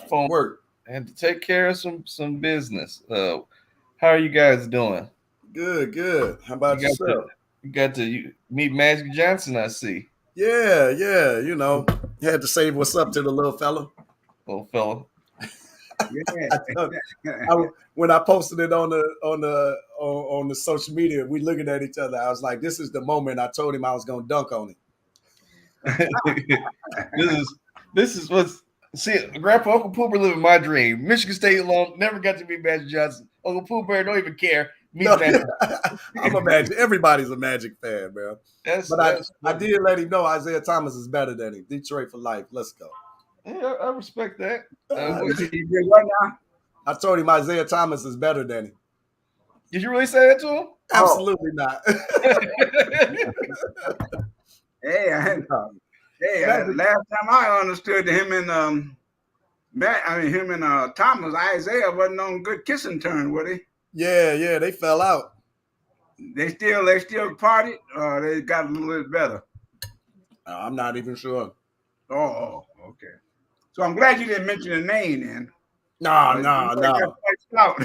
phone work. I had to take care of some business. How are you guys doing? Good, good. How You about got to yourself? meet Magic Johnson. I see, Yeah, yeah. Had to say what's up to the little fella. little fella. I, told- when I posted it on the social media, we looking at each other. I was like, "This is the moment." I told him I was gonna dunk on him. this is this is what's see. Grandpa Uncle Pooper living my dream. Michigan State alum, never got to meet Magic Johnson. Uncle Pooper don't even care. Meet No, Magic. I'm a Magic. Everybody's a Magic fan, man. That's But that's I did let him know Isaiah Thomas is better than him. Detroit for life. Let's go. yeah, I respect that. You did what now? I told him Isaiah Thomas is better than him. Did you really say that to him? Oh, Absolutely not. hey, Magic. last time I understood him and Thomas Isaiah wasn't on good kissing terms, were they? Yeah, they fell out. They still party, or they got a little bit better. I'm not even sure. Okay. So I'm glad you didn't mention the name then. No, You no, might no. get out.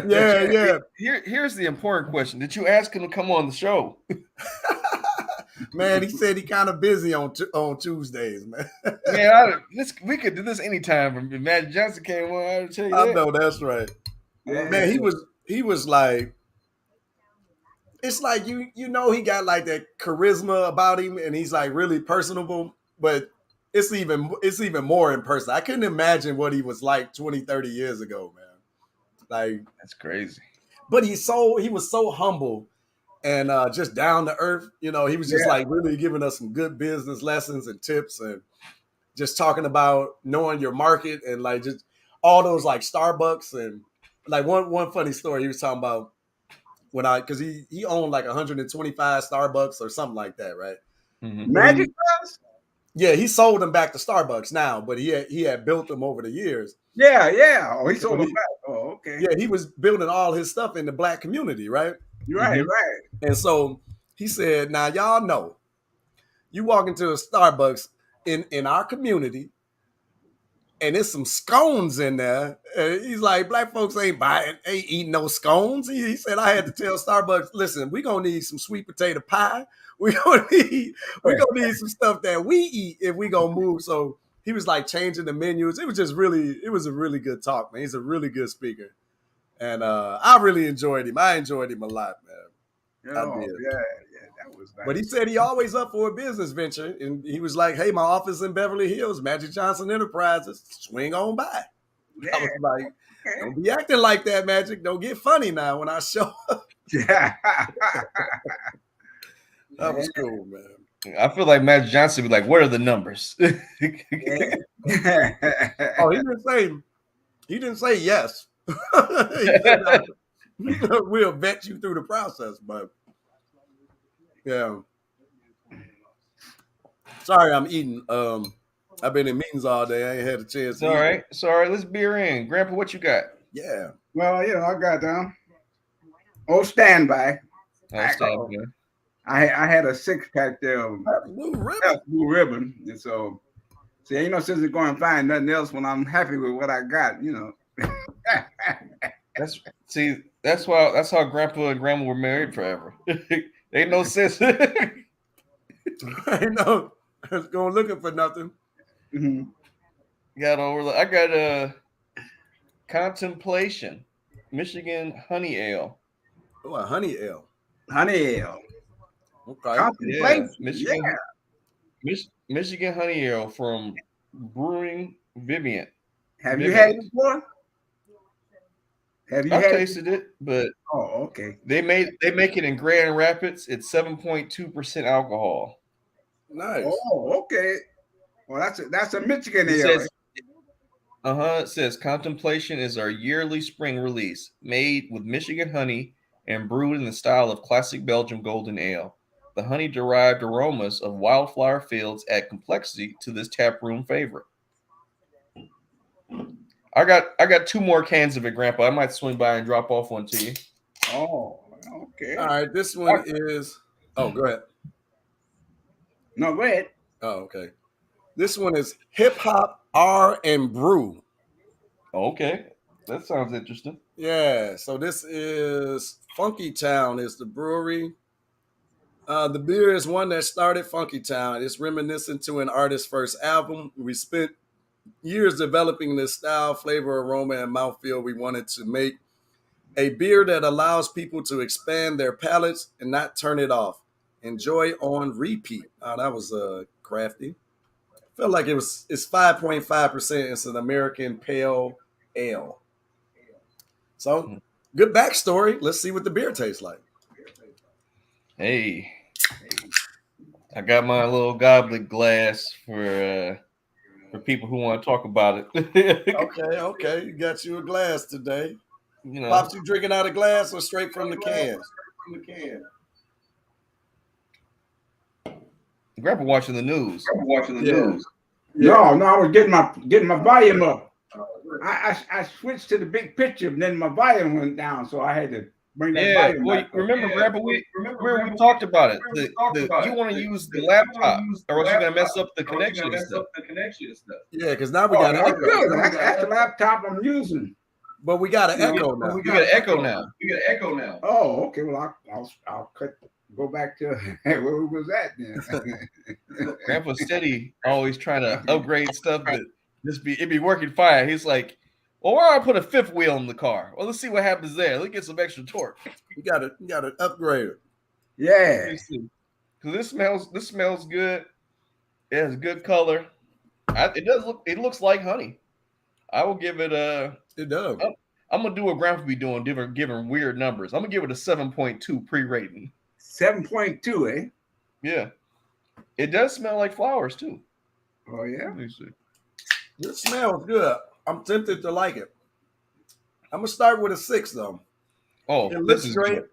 Yeah. Here's the important question: did you ask him to come on the show? Man, he said he kind of busy on Tuesdays, man. Man, we could do this anytime. If Magic Johnson came on, I'll tell you I that. know that's right. Yeah. Man, he was like, it's like he got like that charisma about him, and he's like really personable, but it's even more in person. I couldn't imagine what he was like 20, 30 years ago, man. Like, That's crazy. but he was so humble and just down to earth. He was just Yeah. like really giving us some good business lessons and tips, and just talking about knowing your market, and like just all those like Starbucks, and like one funny story he was talking about because he owned like 125 Starbucks or something like that, right? Mm-hmm. But Magic does? yeah, he sold them back to Starbucks now, but he had built them over the years. Yeah. Oh, he But sold them back. Oh, okay. yeah, he was building all his stuff in the black community, right? Right. And so he said, "Now y'all know, you walk into a Starbucks in our community, and there's some scones in there." And he's like, "Black folks ain't eating no scones." He said, "I had to tell Starbucks, listen, we're gonna need some sweet potato pie. We gonna need some stuff that we eat if we gonna move." So he was like changing the menus. It was a really good talk, man. He's a really good speaker. And I really enjoyed him. I enjoyed him a lot, man. I Oh, did. yeah. That was But he nice. said he always up for a business venture. And he was like, "Hey, my office in Beverly Hills, Magic Johnson Enterprises, swing on by." I Yeah. was like, Okay. "Don't be acting like that, Magic. Don't get funny now when I show up." Yeah. That was cool, man. I feel like Magic Johnson would be like, "What are the numbers?" Oh, he didn't say yes. He said, "We'll vet you through the process." But yeah. Sorry, I'm eating. I've been in meetings all day. I ain't had a chance It's to all eat. right. It's all right. Let's beer in. Grandpa, what you got? Yeah. Well, I got down. Oh, standby. I'll stand here. I had a 6-pack there of Blue ribbon. Blue Ribbon, and so see, ain't no sense in going and find nothing else when I'm happy with what I got. That's how Grandpa and Grandma were married forever. Ain't no sense. I know. I was going looking for nothing. Mhm. I got a Contemplation, Michigan Honey Ale. Oh, a honey ale. Honey ale, Okay. Yeah, contemplation. Yeah. Michigan Honey Ale from Brewing Vivian. Have you had it before? Have you I've had it? tasted it, but Oh, okay. they make it in Grand Rapids. It's 7.2% alcohol. Nice. Oh, okay. Well, that's a Michigan It ale. says it says Contemplation is our yearly spring release, made with Michigan honey and brewed in the style of classic Belgian golden ale. The honey-derived aromas of wildflower fields add complexity to this taproom favorite. I got two more cans of it, Grandpa. I might swing by and drop off one to you. Oh, okay. All right. This one is. Oh, go ahead. No, go ahead. Oh, okay. This one is Hip Hop R and Brew. Okay, that sounds interesting. Yeah, so this is Funky Town is the brewery. The beer is one that started Funky Town. It's reminiscent to an artist's first album. We spent years developing this style, flavor, aroma, and mouthfeel we wanted to make a beer that allows people to expand their palates and not turn it off. Enjoy on repeat. Oh, that was crafty. Felt like it's 5.5%. It's an American pale ale. So good backstory. Let's see what the beer tastes like. Hey, I got my little goblet glass for people who want to talk about it. Okay. You got you a glass today. You know, Pops, you drinking out of glass or straight from the can? Grandpa watching the news. Yeah. No, I was getting my volume up. I switched to the big picture, and then my volume went down, so I had to bring that Yeah, volume well, back up. remember, Grandpa, we talked about it. The you want to use the laptop, or else you're gonna mess up the connection and stuff. Yeah, because now we Oh, got an that's echo. good. That's the laptop I'm using. But we got an echo now. You got an echo now. Oh, okay. Well, I'll go back to where we was at then. Grandpa steady always trying to upgrade stuff that it'd be working fine. He's like, well, why don't I put a fifth wheel in the car? Well, let's see what happens there. Let's get some extra torque. You got to upgrade it. Yeah. Because this smells good. It has good color. It looks like honey. I will give it a. It does. I'm gonna do what Grandpa be doing, giving weird numbers. I'm gonna give it a 7.2 pre-rating. 7.2, eh? Yeah, it does smell like flowers too. Oh yeah. Let me see. It smells good. I'm tempted to like it. I'm gonna start with a 6 though. Oh, It looks great. Good.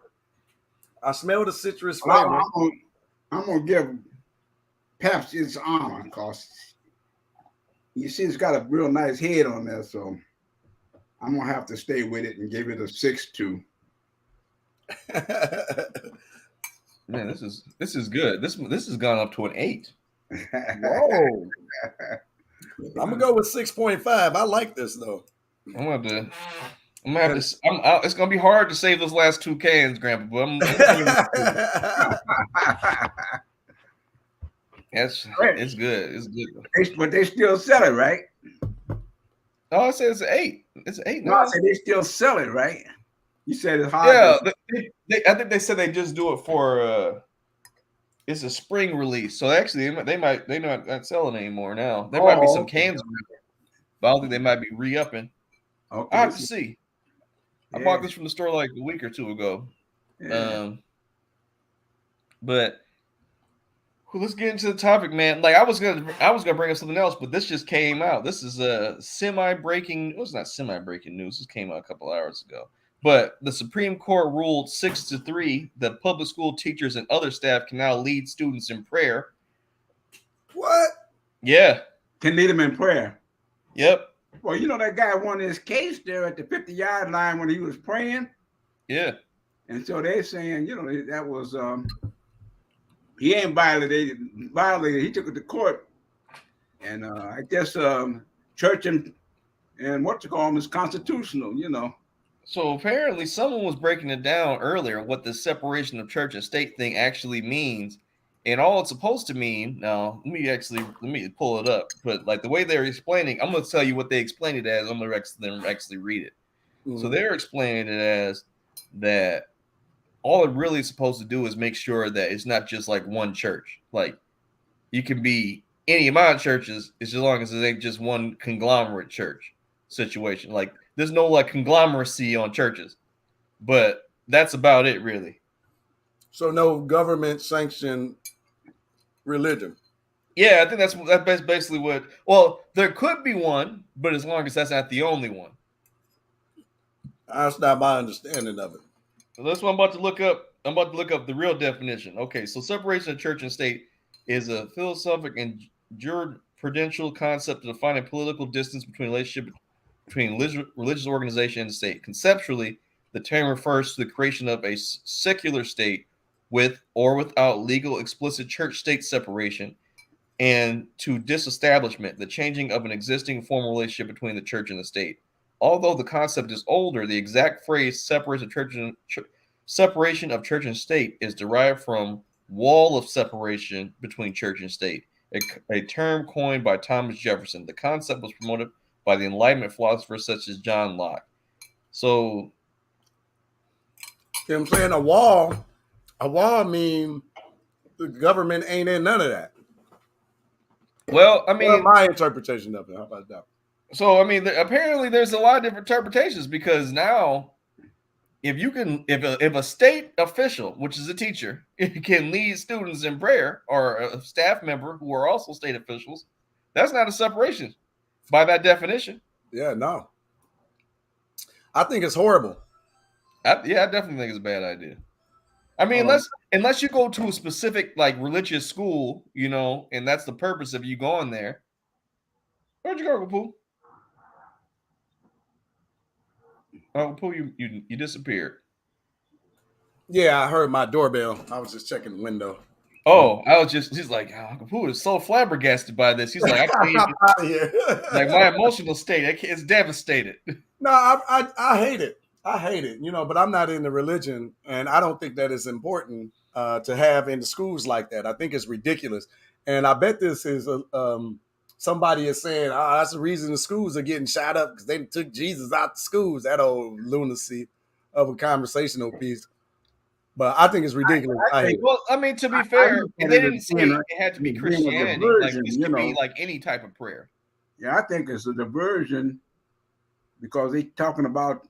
I smell the citrus flavor. I'm gonna give Pabst its honor because you see it's got a real nice head on there, so I'm gonna have to stay with it and give it a 6.2. Man, this is good. This has gone up to an 8. Whoa. I'm gonna go with 6.5. I like this though. I'm gonna have to. It's gonna be hard to save those last 2 cans, Grandpa. But it's good. It's good. But they still sell it, right? Oh, I said it's an 8. It's an 8 now. No, I said they still sell it, right? You said it's hard. Yeah, I think they said they just do it for. It's a spring release, so actually they're not selling anymore now. There might be some cans, but I don't think they might be re-upping. Okay. I have to see. I bought this from the store like a week or 2 ago. Yeah. But let's get into the topic, man. Like I was gonna bring up something else, but this just came out. This is a semi-breaking. It was not semi-breaking news. This came out a couple hours ago. But the Supreme Court ruled 6-3 that public school teachers and other staff can now lead students in prayer. What? Yeah. Can lead them in prayer. Yep. Well, you know that guy won his case there at the 50-yard line when he was praying. Yeah. And so they're saying, that was he ain't violated. He took it to court, and I guess church and what you call them is constitutional. So apparently someone was breaking it down earlier what the separation of church and state thing actually means. And all it's supposed to mean, now let me pull it up. But like the way they're explaining, I'm going to tell you what they explained it as. I'm going to actually read it. Mm-hmm. So they're explaining it as that all it really is supposed to do is make sure that it's not just like one church. Like you can be any amount of churches as long as it ain't just one conglomerate church situation. Like there's no like conglomeracy on churches, but that's about it really. So no government sanctioned religion. Yeah, I think that's basically what. Well, there could be one, but as long as that's not the only one. That's not my understanding of it. So that's what I'm about to look up. I'm about to look up the real definition. Okay, so separation of church and state is a philosophic and jurisprudential concept of defining political distance between relationship between religious organization and state. Conceptually, the term refers to the creation of a secular state with or without legal explicit church-state separation, and to disestablishment, the changing of an existing formal relationship between the church and the state. Although the concept is older, the exact phrase separation of church and state is derived from wall of separation between church and state, a term coined by Thomas Jefferson. The concept was promoted by the Enlightenment philosophers such as John Locke. So, You know what I'm saying? A wall mean the government ain't in none of that. well, I Well, mean, my interpretation of it. How about that? so I mean, apparently there's a lot of different interpretations because now, if a state official, which is a teacher, can lead students in prayer, or a staff member who are also state officials, that's not a separation by that definition. Yeah, no. I think it's horrible. I definitely think it's a bad idea. I mean, unless you go to a specific like religious school, and that's the purpose of you going there. Where'd you go, Pooh? Oh, Pooh, you disappeared. Yeah, I heard my doorbell. I was just checking the window. Oh, he's like, Uncle Pooh is so flabbergasted by this. He's like, I can't even, out of here. like my emotional state, it's devastated. No, I hate it. I hate it, but I'm not into religion, and I don't think that it's important to have in the schools like that. I think it's ridiculous. And I bet this is somebody is saying, that's the reason the schools are getting shot up because they took Jesus out the schools. That old lunacy of a conversational piece. But I think it's ridiculous. I hate it. Well, I mean, to be fair, they didn't say it had to be Christianity. Like, this could be like any type of prayer. Yeah, I think it's a diversion because they're talking about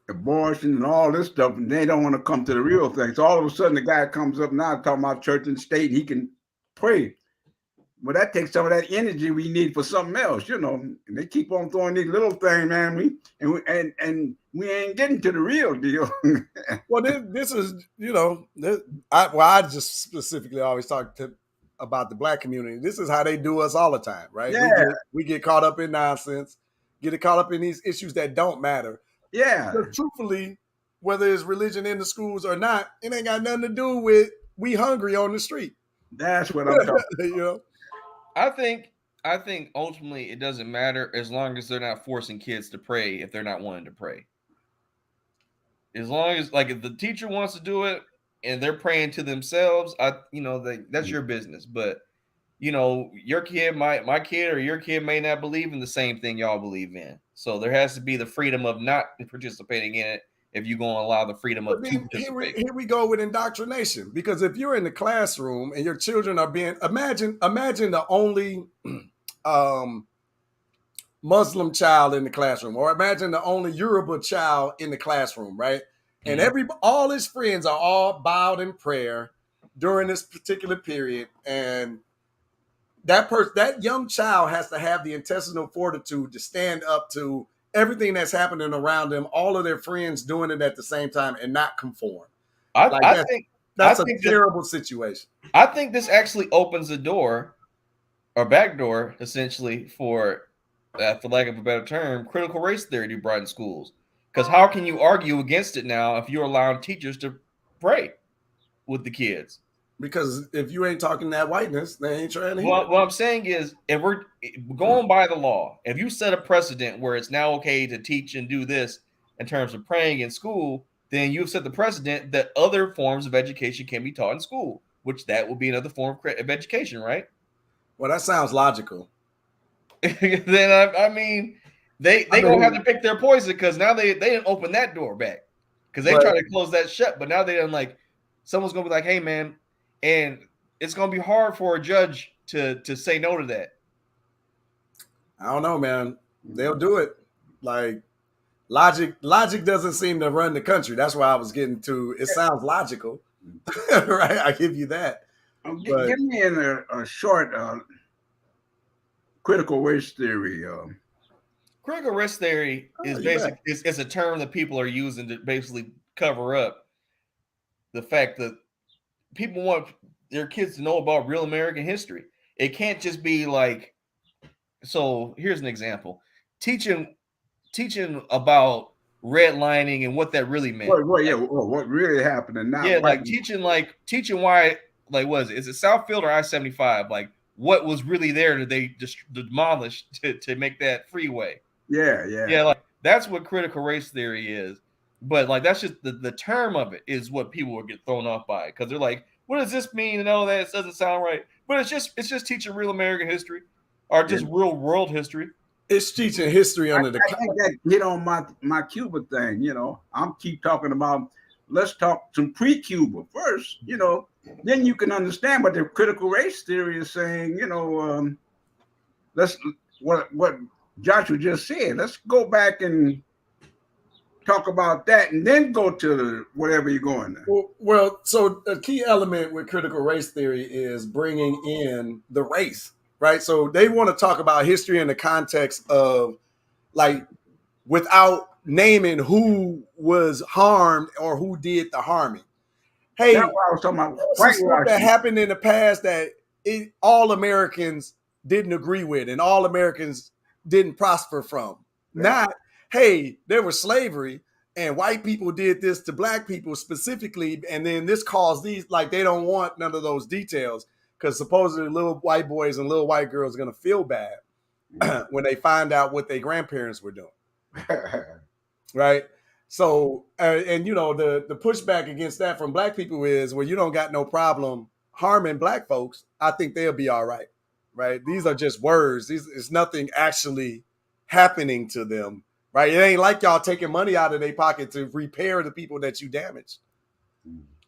abortion and all this stuff, and they don't want to come to the real thing. So all of a sudden, the guy comes up now talking about church and state. He can pray. Well, that takes some of that energy we need for something else, And they keep on throwing these little things, man. We ain't getting to the real deal. Well, this is, I just specifically always talk about the black community. This is how they do us all the time, right? Yeah. We get caught up in nonsense, get caught up in these issues that don't matter. Yeah. Because truthfully, whether it's religion in the schools or not, it ain't got nothing to do with we hungry on the street. That's what I'm talking about. I think ultimately it doesn't matter as long as they're not forcing kids to pray if they're not wanting to pray. As long as, like, if the teacher wants to do it and they're praying to themselves, that's your business. But your kid, my kid, or your kid may not believe in the same thing y'all believe in. So there has to be the freedom of not participating in it if you're going to allow the freedom of participate. Here we go with indoctrination. Because if you're in the classroom and your children are being imagine the only Muslim child in the classroom, or imagine the only Yoruba child in the classroom, right? And all his friends are all bowed in prayer during this particular period, and that young child has to have the intestinal fortitude to stand up to everything that's happening around them, all of their friends doing it at the same time, and not conform. I think that's a terrible situation. I think this actually opens the door, or back door, essentially, for lack of a better term, critical race theory to be brought in schools. Because how can you argue against it now if you're allowing teachers to pray with the kids? Because if you ain't talking that whiteness, they ain't trying to hear. What I'm saying is, if we're going by the law, if you set a precedent where it's now okay to teach and do this in terms of praying in school, then you've set the precedent that other forms of education can be taught in school, which that will be another form of education, right? Well, that sounds logical. Then I mean, they gonna have to pick their poison because now they didn't open that door back because they try to close that shut, but now they didn't, like, someone's gonna be like, hey man, and it's gonna be hard for a judge to say no to that. I don't know, man. They'll do it. Like, logic doesn't seem to run the country. That's why I was getting to. It sounds logical, right? I give you that. Give me a short critical race theory. Critical race theory is basically it's a term that people are using to basically cover up the fact that people want their kids to know about real American history. It can't just be like, so here's an example. Teaching about redlining and what that really meant. What really happened and not. Yeah, teaching why, like, was it? Is it Southfield or I-75? Like, what was really there that they just demolished to make that freeway? Yeah. like that's what critical race theory is. But like that's just the term of it is what people will get thrown off by because they're like, what does this mean? And all that it doesn't sound right. But it's just teaching real American history or Yeah. just real world history. It's teaching history under the. I think that hit on my Cuba thing. I'm keep talking about. Let's talk some pre-Cuba first. Then you can understand what the critical race theory is saying. Let's what Joshua just said. Let's go back and talk about that, and then go to whatever you're going there. Well, so a key element with critical race theory is bringing in the race, right? So they want to talk about history in the context of like without naming who was harmed or who did the harming. Hey, That's what I was talking about. some stuff that happened in the past that all Americans didn't agree with and all Americans didn't prosper from. Yeah. Not, hey, there was slavery and white people did this to black people specifically, and then this caused these, like they don't want none of those details because supposedly little white boys and little white girls are going to feel bad when they find out what their grandparents were doing. Right? So, and the pushback against that from black people is, well, you don't got no problem harming black folks. I think they'll be all right. Right? These are just words. It's nothing actually happening to them. Right? It ain't like y'all taking money out of their pocket to repair the people that you damaged.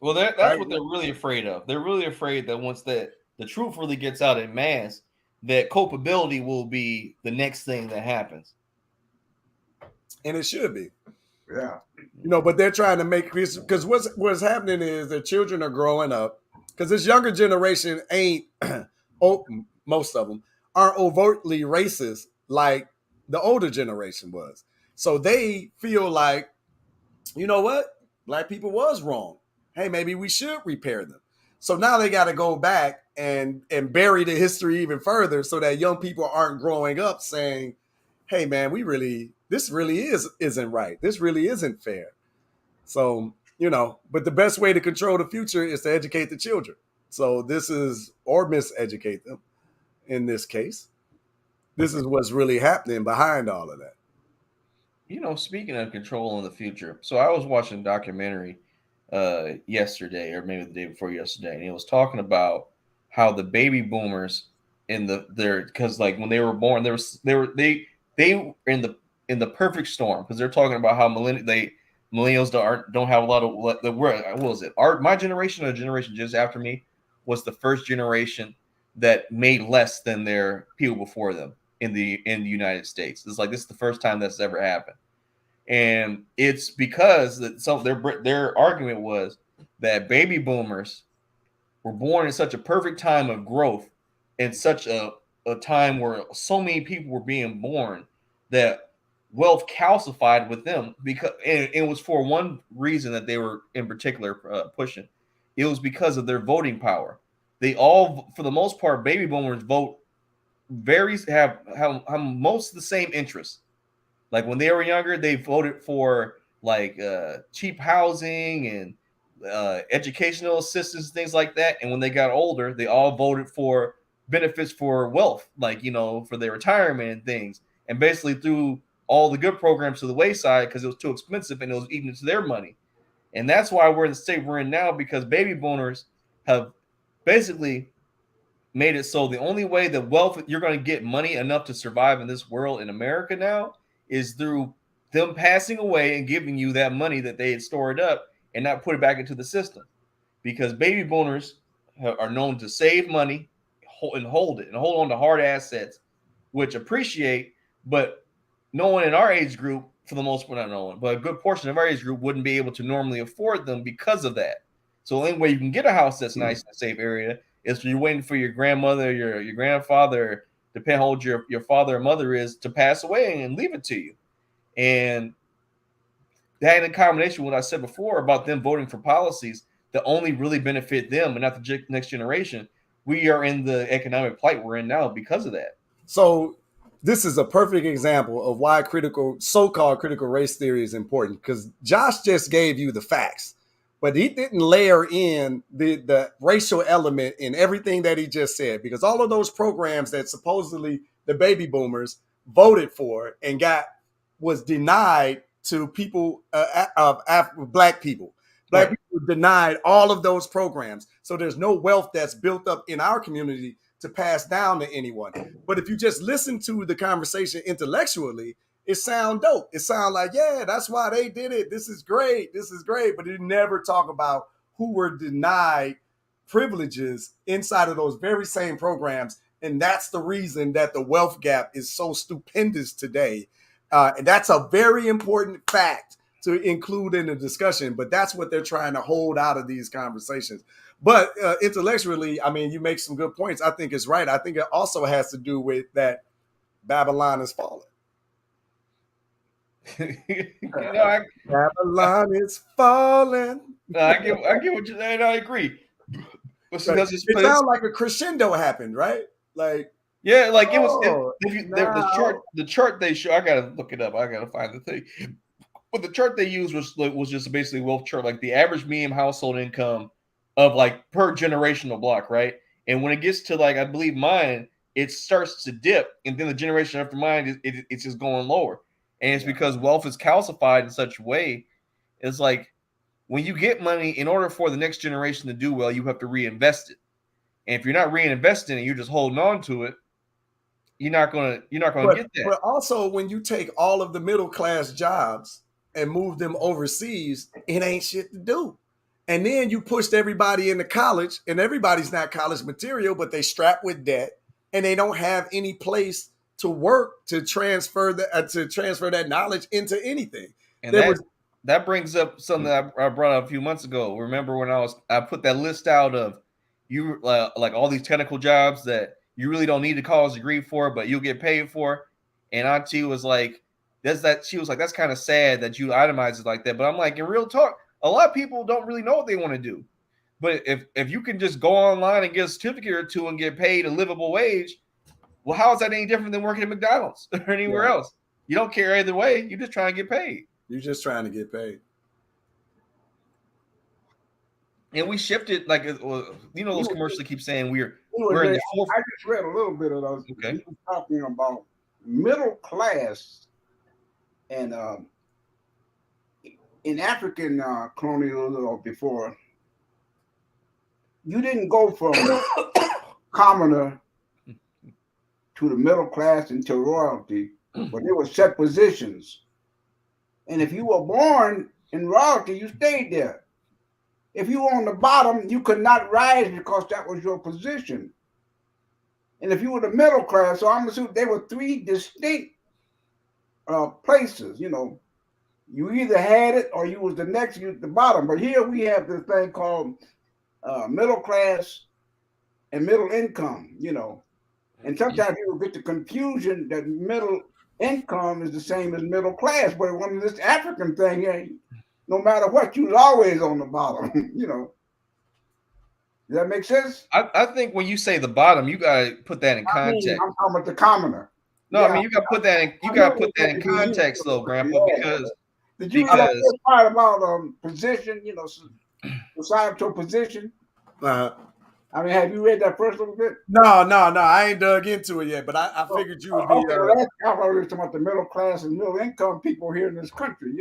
Well, that's right? What they're really afraid of. They're really afraid that once the truth really gets out in mass, that culpability will be the next thing that happens. And it should be. Yeah. But they're trying to make, because what's happening is that children are growing up, because this younger generation ain't, most of them aren't overtly racist like the older generation was. So they feel like, you know what? Black people was wrong. Hey, maybe we should repair them. So now they got to go back and bury the history even further so that young people aren't growing up saying, hey, man, this really isn't right. This really isn't fair. So, but the best way to control the future is to educate the children. So this is, or miseducate them in this case. This is what's really happening behind all of that. Speaking of controlling the future, so I was watching a documentary yesterday, or maybe the day before yesterday, and it was talking about how the baby boomers because like when they were born, they were in the perfect storm because they're talking about how millennials don't have a lot of what was it? My generation or the generation just after me was the first generation that made less than their people before them in the United States. It's like this is the first time that's ever happened. And it's because their argument was that baby boomers were born in such a perfect time of growth and such a time where so many people were being born that wealth calcified with them because and it was for one reason that they were in particular pushing. It was because of their voting power. They all, for the most part, baby boomers vote have most of the same interests. Like when they were younger, they voted for like cheap housing and educational assistance, things like that. And when they got older, they all voted for benefits for wealth, like for their retirement and things, and basically threw all the good programs to the wayside because it was too expensive and it was eating into their money. And that's why we're in the state we're in now, because baby boomers have basically made it so the only way that wealth you're going to get money enough to survive in this world in America now is through them passing away and giving you that money that they had stored up and not put it back into the system. Because baby boomers are known to save money and hold on to hard assets, which appreciate, but no one in our age group, for the most part, not no one, but a good portion of our age group wouldn't be able to normally afford them because of that. So the only way you can get a house that's nice in a safe area is you're waiting for your grandmother, your grandfather, depending how old your father or mother is, to pass away and leave it to you. And that in combination with what I said before about them voting for policies that only really benefit them and not the next generation, we are in the economic plight we're in now because of that. So this is a perfect example of why so-called critical race theory is important, because Josh just gave you the facts, but he didn't layer in the racial element in everything that he just said, because all of those programs that supposedly the baby boomers voted for and was denied to people of black people. Black Right. people denied all of those programs. So there's no wealth that's built up in our community to pass down to anyone. But if you just listen to the conversation intellectually, it sound dope. It sound like, yeah, that's why they did it. This is great. This is great. But it never talk about who were denied privileges inside of those very same programs. And that's the reason that the wealth gap is so stupendous today. And that's a very important fact to include in the discussion, but that's what they're trying to hold out of these conversations. But intellectually, I mean, you make some good points. I think it's right. I think it also has to do with that Babylon is falling. Babylon is falling. I get what you're saying. I agree. But see, Right. It sounds like a crescendo happened, right? Like, yeah, like it was. oh, The chart they show. I gotta look it up. I gotta find the thing. But the chart they used was just basically a wealth chart, like the average median household income of like per generational block, right? And when it gets to like I believe mine, it starts to dip, and then the generation after mine, it's just going lower, and it's because wealth is calcified in such a way. It's like when you get money, in order for the next generation to do well, you have to reinvest it. And if you're not reinvesting it, you're just holding on to it. You're not gonna get that. But also, when you take all of the middle class jobs and move them overseas, it ain't shit to do. And then you pushed everybody into college, and everybody's not college material, but they strapped with debt, and they don't have any place to work to transfer that knowledge into anything. And that brings up something that I brought up a few months ago. Remember when I put that list out of you like all these technical jobs that you really don't need a college degree for, but you'll get paid for. And Auntie was like, she was like, that's kind of sad that you itemize it like that. But I'm like, in real talk, a lot of people don't really know what they want to do. But if you can just go online and get a certificate or two and get paid a livable wage, well, how is that any different than working at McDonald's or anywhere else? You don't care either way. You're just trying to get paid. You're just trying to get paid. And we shifted, like, those commercials keep saying we're in the fourth. I just read a little bit of those. Okay. He was talking about middle class and in African colonialism or before, you didn't go from commoner to the middle class and to royalty, but there were set positions. And if you were born in royalty, you stayed there. If you were on the bottom, you could not rise because that was your position. And if you were the middle class, so I'm assuming there were three distinct places. You either had it or you was the next, you at the bottom. But here we have this thing called middle class and middle income. And sometimes people get the confusion that middle income is the same as middle class. But when this African thing, no matter what, you was always on the bottom. Does that make sense? I think when you say the bottom, you gotta put that in context. I'm talking about the commoner. No, I mean you gotta put that in context, though, Grandpa, because did you read that part about position? Societal position. I mean, have you read that first little bit? No, I ain't dug into it yet, but I figured you would be. That's about the middle class and middle income people here in this country.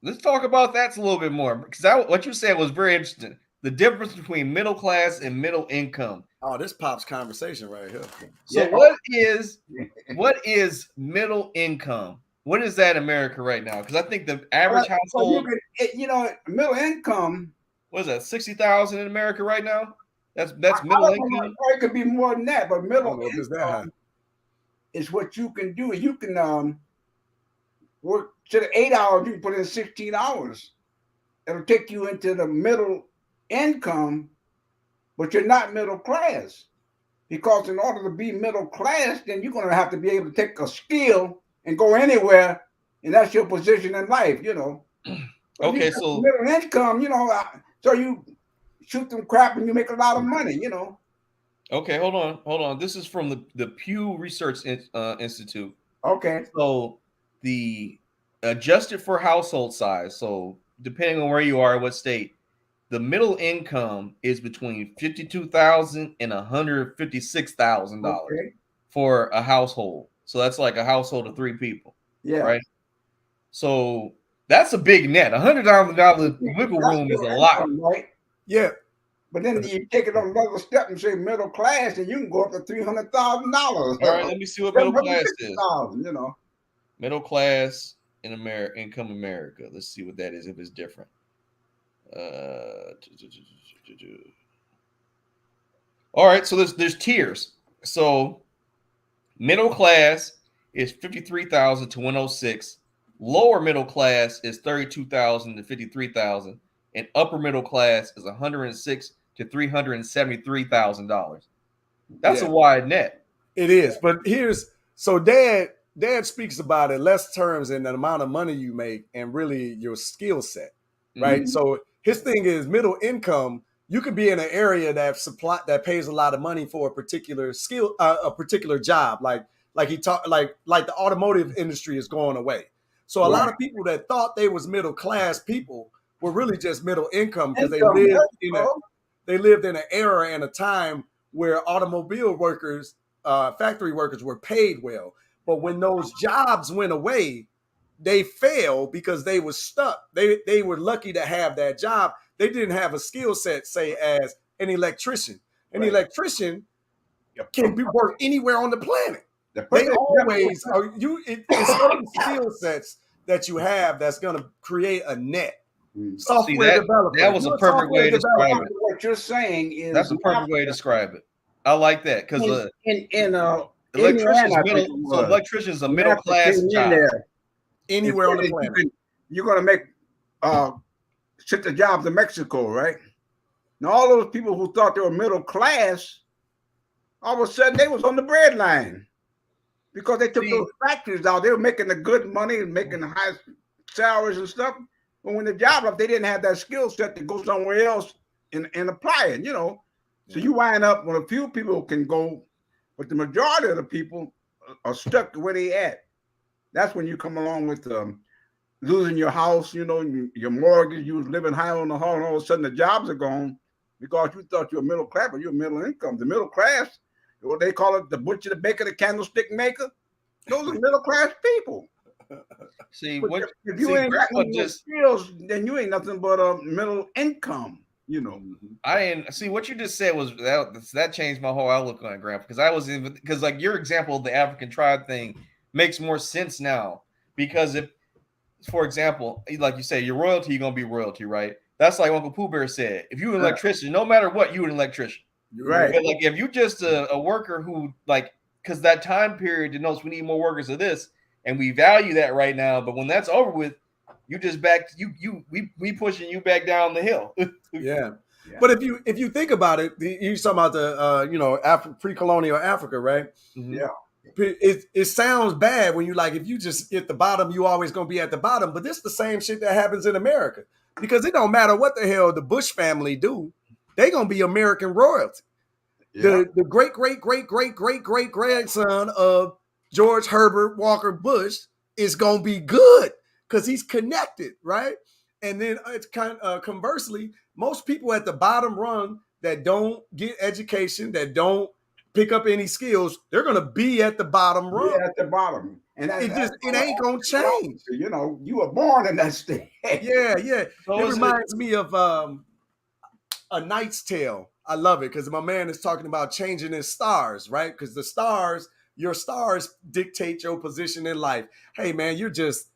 Let's talk about that a little bit more, because what you said was very interesting. The difference between middle class and middle income. Oh, this pops conversation right here. So what is middle income? What is that in America right now? Because I think the average household, middle income. What is that? 60,000 in America right now. That's middle income. It could be more than that, but middle income is what you can do. You can work instead of 8 hours, you can put in 16 hours. It'll take you into the middle income, but you're not middle class. Because in order to be middle class, then you're going to have to be able to take a skill and go anywhere, and that's your position in life, Okay, so middle income, so you shoot them crap and you make a lot of money, Okay, hold on. This is from the Pew Research Institute. Okay. So the adjusted for household size, so depending on where you are, what state, the middle income is between $52,000 and $156,000 for a household. So that's like a household of 3 people. Yeah. Right. So that's a big net. $100,000 wiggle room is a lot. Right? Yeah. But then you take it on another step and say middle class, and you can go up to $300,000. All right, let me see what middle class is. You know, middle class in America, income America. Let's see what that is if it's different. All right, so there's tiers. So middle class is 53,000 to 106. Lower middle class is 32,000 to 53,000, and upper middle class is 106 to $373,000. That's a wide net. It is. But so dad speaks about it less terms in the amount of money you make and really your skill set, right? Mhm. So his thing is middle income. You could be in an area that pays a lot of money for a particular skill, a particular job, like he talked, like the automotive industry is going away. So a lot of people that thought they was middle class people were really just middle income because they lived in an era and a time where automobile workers, factory workers were paid well. But when those jobs went away, they failed because they were stuck. They were lucky to have that job. They didn't have a skill set, say, as an electrician. An electrician can work anywhere on the planet. They always are. It's certain skill sets that you have that's going to create a net. Software developer. That was a perfect way to describe it. What you're saying is that's a perfect way to describe it. I like that because in electrician's a middle class job. Anywhere on the planet. You're going to make ship the job to Mexico, right? Now all those people who thought they were middle class, all of a sudden they was on the bread line because they took those factories out. They were making the good money and making the high salaries and stuff. But when the job up, they didn't have that skill set to go somewhere else and apply it, you know. So you wind up when a few people can go, but the majority of the people are stuck where they at. That's when you come along with losing your house, you know, your mortgage. You was living high on the hall, and all of a sudden the jobs are gone because you thought you were middle class, but you're middle income. The middle class, what they call it, the butcher, the baker, the candlestick maker, those are middle class people. See, if you ain't got no skills, then you ain't nothing but a middle income. You know, see what you just said was that changed my whole outlook on it, Grandpa. Because like your example of the African tribe thing makes more sense now. Because if, for example, like you say, your royalty, you're gonna be royalty, right? That's like Uncle Pooh Bear said. If you're an electrician, no matter what, you're an electrician, right? But like if you're just a worker who because that time period denotes we need more workers of this, and we value that right now. But when that's over with, you just we pushing you back down the hill. Yeah. But if you think about it, you're talking about the pre-colonial Africa, right? Mm-hmm. Yeah. It sounds bad when you if you just hit the bottom, you always gonna be at the bottom. But this is the same shit that happens in America because it don't matter what the hell the Bush family do, they gonna be American royalty. Yeah. The great grandson of George Herbert Walker Bush is gonna be good because he's connected, right? And then it's kind of conversely, most people at the bottom rung that don't get education, that don't pick up any skills, they're gonna be at the bottom rung. Yeah, at the bottom, and it ain't gonna change. You know, you were born in that state. Yeah. So it reminds me of A Knight's Tale. I love it because my man is talking about changing his stars, right? Because your stars dictate your position in life. Hey, man, you're just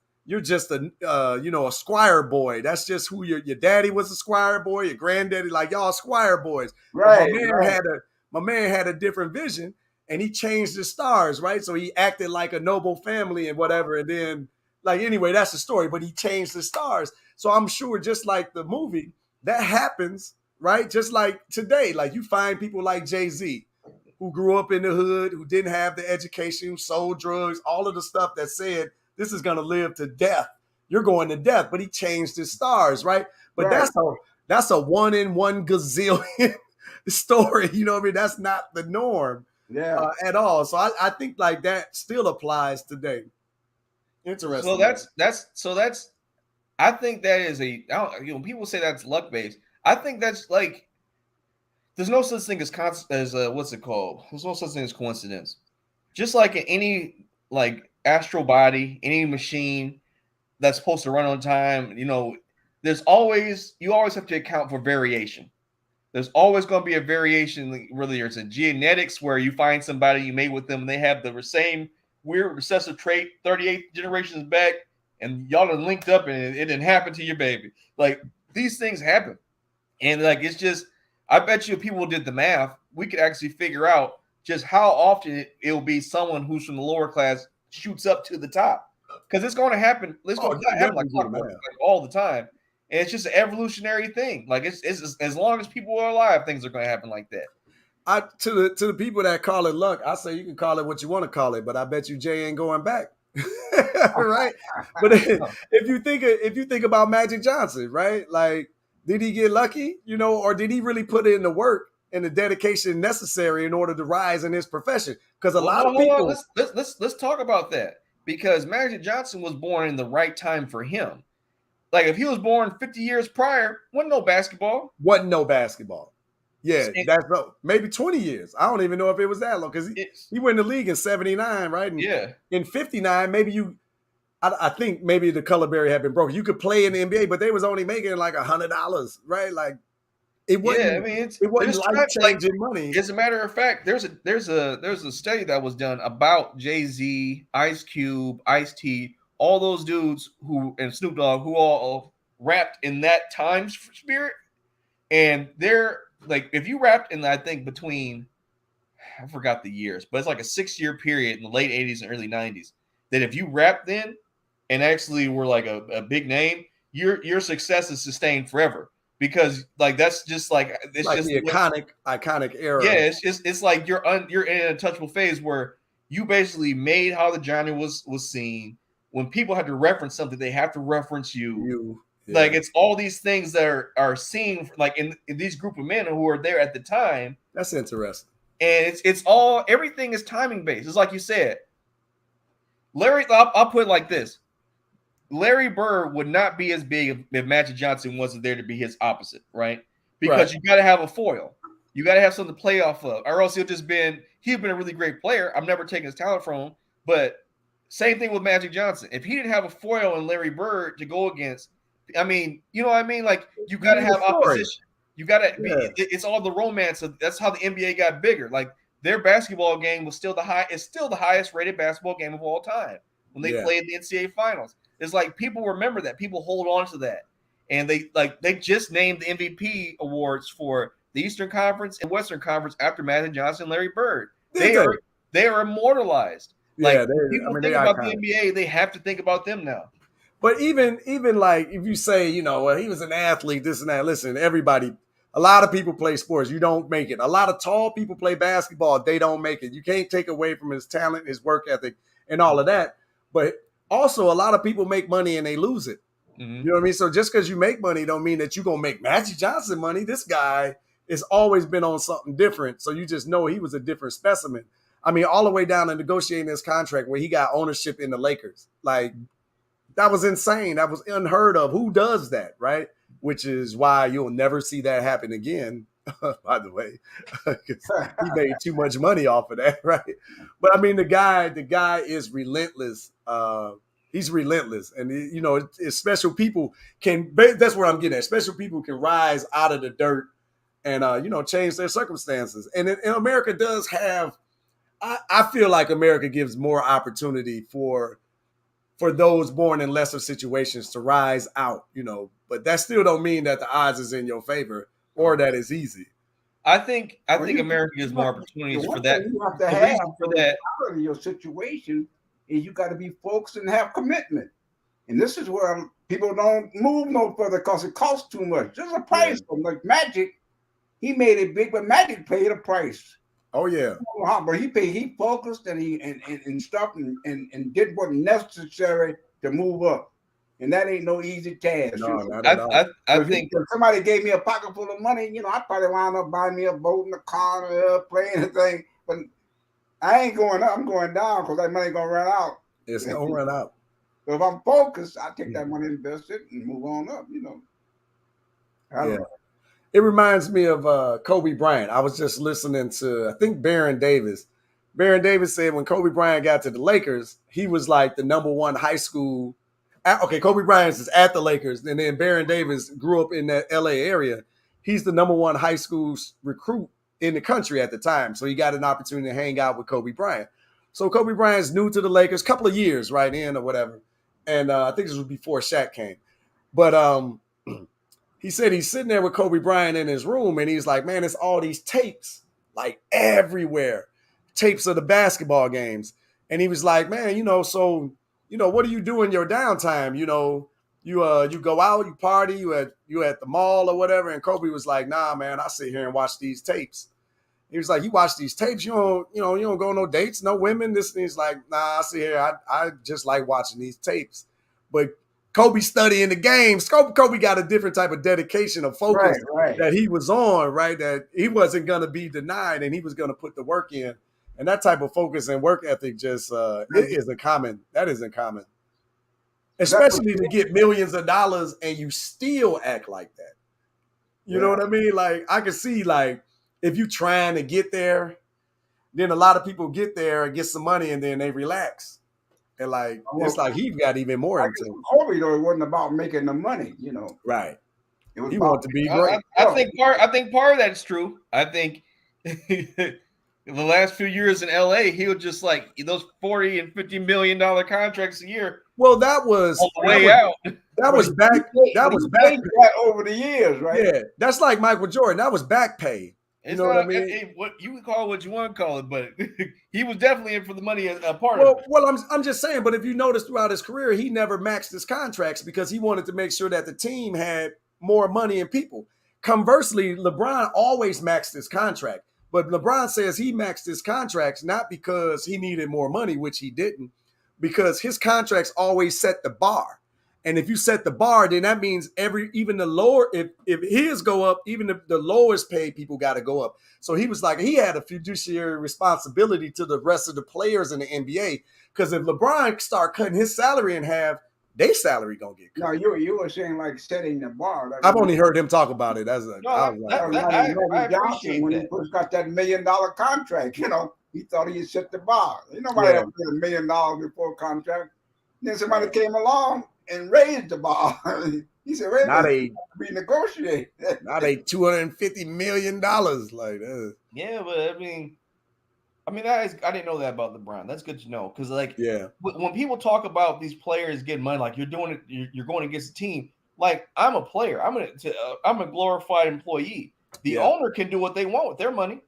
a a squire boy. That's just who your daddy was, a squire boy. Your granddaddy, like y'all squire boys. Right. My man had a different vision, and he changed his stars, right? So he acted like a noble family and whatever. And then, anyway, that's the story. But he changed his stars. So I'm sure, just like the movie, that happens, right? Just like today, you find people like Jay-Z, who grew up in the hood, who didn't have the education, who sold drugs, all of the stuff that said, this is going to live to death. You're going to death, but he changed his stars, right? But that's a 1 in 1 gazillion story. You know what I mean? That's not the norm at all. So I think that still applies today. Interesting. So that's I think that is people say that's luck based. I think that's there's no such thing as what's it called? There's no such thing as coincidence. Just like in any like astral body, any machine that's supposed to run on time, you always have to account for variation. There's always going to be a variation. Really, there's a genetics where you find somebody, you mate with them, and they have the same weird recessive trait 38 generations back, and y'all are linked up, and it didn't happen to your baby. Like, these things happen, and like, it's just, I bet you if people did the math, we could actually figure out just how often it'll be someone who's from the lower class shoots up to the top, because it's going to happen. It's going to happen like all the time. And it's just an evolutionary thing. Like, it's as long as people are alive, things are going to happen like that. To the people that call it luck, I say you can call it what you want to call it, but I bet you Jay ain't going back. Right? But if you think about Magic Johnson, right? Like, did he get lucky, or did he really put in the work and the dedication necessary in order to rise in his profession? Because a lot of people. Let's talk about that, because Magic Johnson was born in the right time for him. Like, if he was born 50 years prior, wasn't no basketball. Yeah, that's maybe 20 years. I don't even know if it was that long, because he went in the league in 79, right? And in 59, maybe I think maybe the color barrier had been broken. You could play in the NBA, but they was only making like $100, right? Like, it wasn't. It wasn't life-changing money. As a matter of fact, there's a study that was done about Jay-Z, Ice Cube, Ice-T, all those dudes and Snoop Dogg, who all rapped in that time spirit. And they're like, if you rapped in, I think, between, I forgot the years, but it's like a 6-year period in the late 80s and early 90s, that if you rapped then and actually were like a big name, your success is sustained forever. Because, like, that's just like, it's like just the iconic era. Yeah, it's like you're in an untouchable phase where you basically made how the genre was seen. When people have to reference something, they have to reference you. Yeah. Like, it's all these things that are seen, like, in these group of men who are there at the time. That's interesting. And it's all, everything is timing based. It's like you said, Larry. I'll put it like this: Larry Bird would not be as big if Magic Johnson wasn't there to be his opposite, right? Because you got to have a foil. You got to have something to play off of, or else he'd been a really great player. I'm never taking his talent from him, but same thing with Magic Johnson. If he didn't have a foil in Larry Bird to go against, I mean, you know what I mean? Like, you got to have opposition. You got to be. It's all the romance. That's how the NBA got bigger. Like, their basketball game was still it's still the highest rated basketball game of all time when they played the NCAA finals. It's like, people remember that. People hold on to that. And they just named the MVP awards for the Eastern Conference and Western Conference after Magic Johnson and Larry Bird. They are immortalized. Like, people think about the NBA, they have to think about them now. But even like, if you say, well, he was an athlete, this and that. Listen, a lot of people play sports. You don't make it. A lot of tall people play basketball. They don't make it. You can't take away from his talent, his work ethic, and all of that. But also, a lot of people make money and they lose it. Mm-hmm. You know what I mean? So just because you make money don't mean that you're going to make Magic Johnson money. This guy has always been on something different. So you just know he was a different specimen. I mean, all the way down to negotiating this contract where he got ownership in the Lakers. Like, that was insane. That was unheard of. Who does that, right? Which is why you'll never see that happen again, by the way, because he made too much money off of that, right? But I mean, the guy is relentless. He's relentless, and special people can. That's where I'm getting at. Special people can rise out of the dirt and change their circumstances. And America does have. I feel like America gives more opportunity for those born in lesser situations to rise out, but that still don't mean that the odds is in your favor or that it's easy. I think America gives more opportunities for that. You have to have for that. Your situation is you got to be focused and have commitment. And this is where people don't move no further because it costs too much. There's a price. Like Magic, he made it big, but Magic paid a price. Oh yeah, but he focused and he stopped and did what necessary to move up, and that ain't no easy task. No, not at all. I think if somebody gave me a pocket full of money, I probably wound up buying me a boat and a car and a plane and thing. But I ain't going up. I'm going down because that money gonna run out. It's gonna run out. So if I'm focused, I take that money, invest it, and move on up. I don't know. It reminds me of Kobe Bryant. I was just listening to, I think, Baron Davis Baron Davis said when Kobe Bryant got to the Lakers, he was like the number one high school. Okay, Kobe Bryant is at the Lakers, and then Baron Davis grew up in that LA area. He's the number one high school recruit in the country at the time. So he got an opportunity to hang out with Kobe Bryant. So Kobe Bryant's new to the Lakers, couple of years right in or whatever. And I think this was before Shaq came. But he said he's sitting there with Kobe Bryant in his room, and he's like, man, it's all these tapes, like everywhere, tapes of the basketball games. And he was like, man, so, what do you do in your downtime? You go out, you party, you at the mall or whatever. And Kobe was like, nah, man, I sit here and watch these tapes. He was like, you watch these tapes, you don't go on no dates, no women. This, and he's like, nah, I sit here, I just like watching these tapes. But Kobe studying the games. Kobe got a different type of dedication of focus that he was on, right? That he wasn't going to be denied, and he was going to put the work in. And that type of focus and work ethic just it isn't common. That isn't common. Especially to get millions of dollars and you still act like that. You know what I mean? Like, I can see, like, if you trying to get there, then a lot of people get there and get some money and then they relax. And like, it's like he got even more into Kobe, though, it wasn't about making the money, Right. It was he about, wanted to be great. I think part of that's true. I think the last few years in LA, he was just like those $40 and $50 million contracts a year. Well, that was on the way out. That was back. That was back over the years, right? Yeah, that's like Michael Jordan. That was back pay. You know what I mean? What you can call it what you want to call it, but he was definitely in for the money as a part of it. Well, I'm just saying. But if you notice throughout his career, he never maxed his contracts because he wanted to make sure that the team had more money and people. Conversely, LeBron always maxed his contract, but LeBron says he maxed his contracts not because he needed more money, which he didn't, because his contracts always set the bar. And if you set the bar, then that means even the lower, if his go up, even the lowest paid people got to go up. So he was like, he had a fiduciary responsibility to the rest of the players in the NBA. Because if LeBron start cutting his salary in half, their salary gonna get cut. No, you were saying like setting the bar. I've only heard him talk about it as a. I appreciate when that. he first got that $1 million contract, he thought he had set the bar. Nobody had $1 million before contract. Then somebody came along and raised the bar. He said, "Wait a minute, renegotiate." Not a $250 million like that. Yeah, but I mean, I didn't know that about LeBron. That's good to know because, like, when people talk about these players getting money, like you're doing it, you're going against the team. Like, I'm a player. I'm a glorified employee. The owner can do what they want with their money.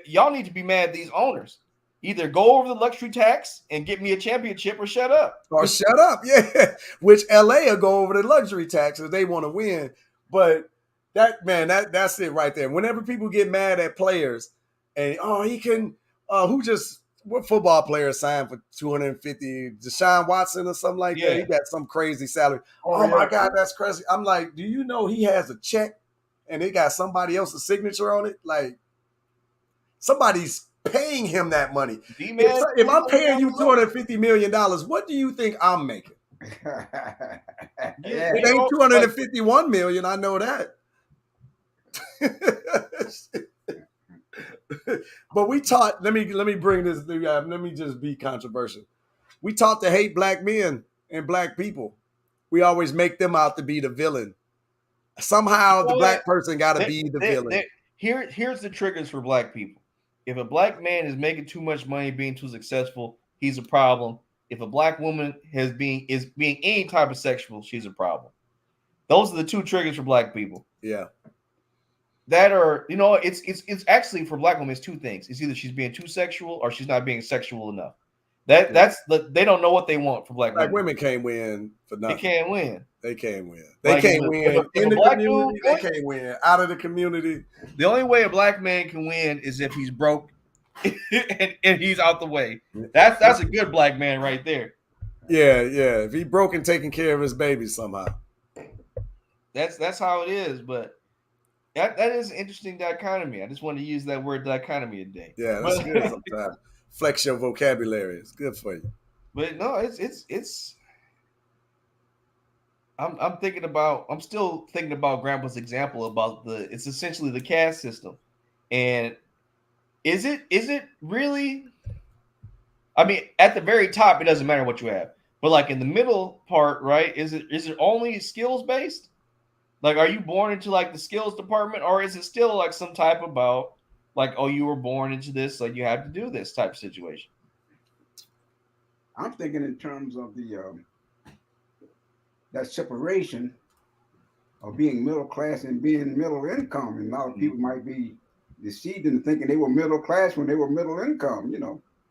Y'all need to be mad at these owners. Either go over the luxury tax and get me a championship, or shut up. Which LA will go over the luxury tax if they want to win. But that's it right there. Whenever people get mad at players, and he can, what football player signed for $250? Deshaun Watson or something like that. He got some crazy salary. Oh my God, that's crazy. I'm like, do you know he has a check and it got somebody else's signature on it? Like, somebody's paying him that money. If I'm paying you $250 million, what do you think I'm making? It ain't $251 million. I know that. But we taught. Let me bring this. Let me just be controversial. We taught to hate black men and black people. We always make them out to be the villain. Somehow the black person got to be the villain. Here's the triggers for black people. If a black man is making too much money, being too successful, he's a problem. If a black woman is being any type of sexual, she's a problem. Those are the two triggers for black people. Yeah. That are, it's actually for black women, it's two things. It's either she's being too sexual or she's not being sexual enough. They don't know what they want for black women. Black women can't win for nothing. They can't win. They can't win. They can't win in the community. They can't win out of the community. The only way a black man can win is if he's broke and he's out the way. That's a good black man right there. Yeah. If he broke and taking care of his baby somehow. That's how it is. But that is an interesting dichotomy. I just wanted to use that word dichotomy today. Yeah, that's good sometimes. Flex your vocabulary. It's good for you. But no, it's. I'm still thinking about Grandpa's example about it's essentially the caste system, and Is it really? I mean, at the very top, it doesn't matter what you have, but like in the middle part, right? Is it only skills based? Like, are you born into like the skills department, or is it still like some type about like, oh, you were born into this, like you have to do this type of situation? I'm thinking in terms of the that separation of being middle class and being middle income. And a lot of people might be deceived into thinking they were middle class when they were middle income.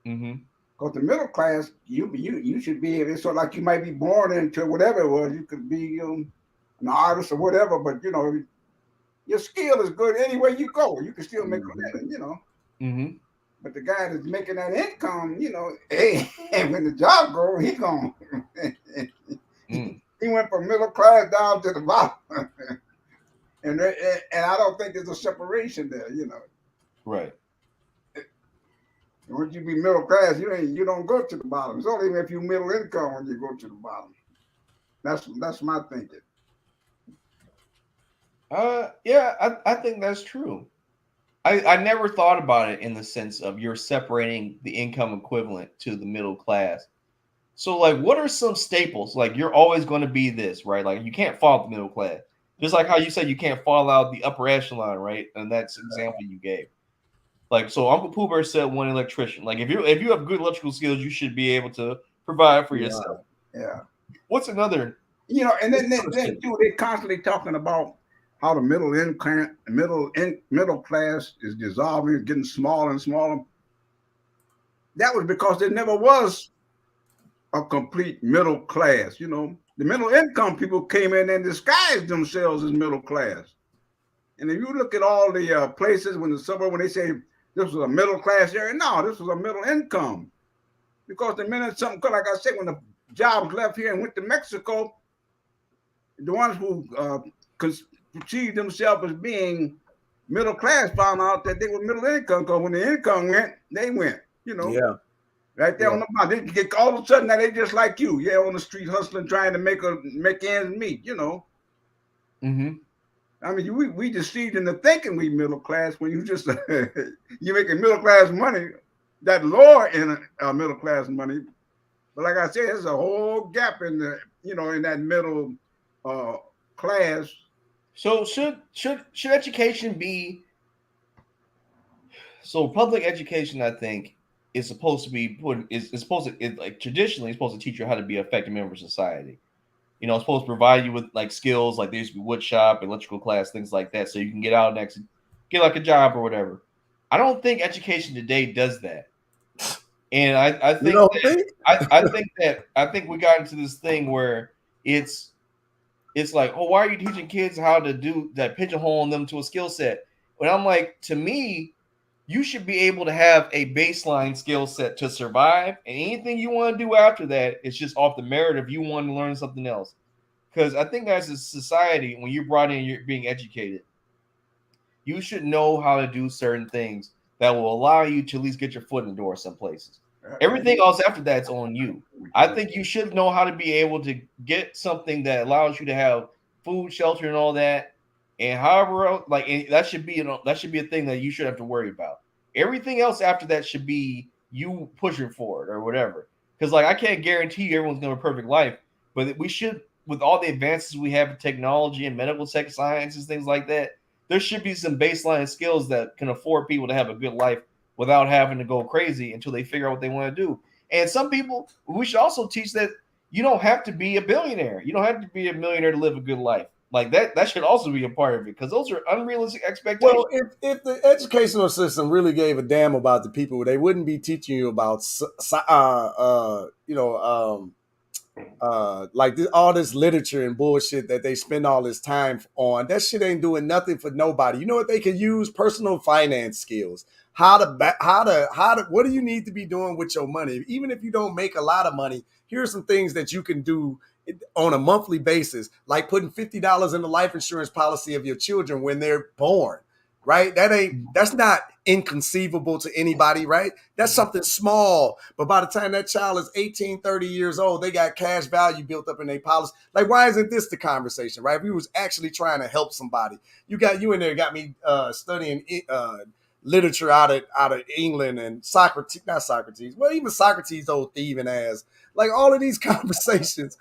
Mm-hmm. Because the middle class, you should be. It's sort of like you might be born into whatever it was. You could be an artist or whatever, but your skill is good anywhere you go. You can still make a living. Mm-hmm. But the guy that's making that income, hey, when the job goes, he gone. Mm. He went from middle class down to the bottom. And I don't think there's a separation there. Right. Once you be middle class, you don't go to the bottom. It's only if you middle income when you go to the bottom. That's my thinking. Yeah, I think that's true. I never thought about it in the sense of you're separating the income equivalent to the middle class. So, like, what are some staples? Like, you're always going to be this, right? Like, you can't fall out the middle class. Just like how you said you can't fall out the upper echelon, right? And that's example you gave. Like, so Uncle Pooh Bear said one electrician. Like, if you have good electrical skills, you should be able to provide for yourself. Yeah. What's another? And then too, they're constantly talking about how the middle class is dissolving, getting smaller and smaller. That was because there never was a complete middle class. The middle income people came in and disguised themselves as middle class. And if you look at all the places when they say this was a middle class area, no, this was a middle income. Because the minute something, like I said, when the jobs left here and went to Mexico, the ones who perceived themselves as being middle class found out that they were middle income. Because when the income went, they went. Yeah. Right there on the bottom. They get all of a sudden now they just like you. Yeah, on the street hustling, trying to make ends meet. Mm-hmm. I mean, we deceived into thinking we middle class when you just you making middle class money, that lower in middle class money. But like I said, there's a whole gap in the in that middle class. So should education be so public education? I think is supposed to be put is supposed to like traditionally it's supposed to teach you how to be an effective member of society. It's supposed to provide you with like skills like there used to be wood shop, electrical class, things like that, so you can get out next, get like a job or whatever. I don't think education today does that, and I think You don't think? I think we got into this thing where it's like, oh, why are you teaching kids how to do that, pigeonholing them to a skill set? But I'm like, to me, you should be able to have a baseline skill set to survive, and anything you want to do after that is just off the merit of you wanting to learn something else. Because I think as a society, when you're brought in, you're being educated, you should know how to do certain things that will allow you to at least get your foot in the door some places. Everything else after that's on you. I think you should know how to be able to get something that allows you to have food, shelter, and all that. And however else, like that should be a thing that you should have to worry about. Everything else after that should be you pushing for it or whatever. Because like I can't guarantee you everyone's gonna have a perfect life, but we should, with all the advances we have in technology and medical tech sciences, things like that, there should be some baseline skills that can afford people to have a good life without having to go crazy until they figure out what they want to do. And some people, we should also teach that you don't have to be a billionaire. You don't have to be a millionaire to live a good life. Like that should also be a part of it because those are unrealistic expectations. Well, if the educational system really gave a damn about the people, they wouldn't be teaching you about like all this literature and bullshit that they spend all this time on. That shit ain't doing nothing for nobody. You know what they could use? Personal finance skills. How to what do you need to be doing with your money? Even if you don't make a lot of money, here's some things that you can do on a monthly basis, like putting $50 in the life insurance policy of your children when they're born. Right? That's not inconceivable to anybody, right? That's something small. But by the time that child is 18, 30 years old, they got cash value built up in their policy. Like, why isn't this the conversation, right? If we was actually trying to help somebody, you in there got me studying literature out of England and Socrates, not Socrates, well, even Socrates' old thieving ass. Like all these conversations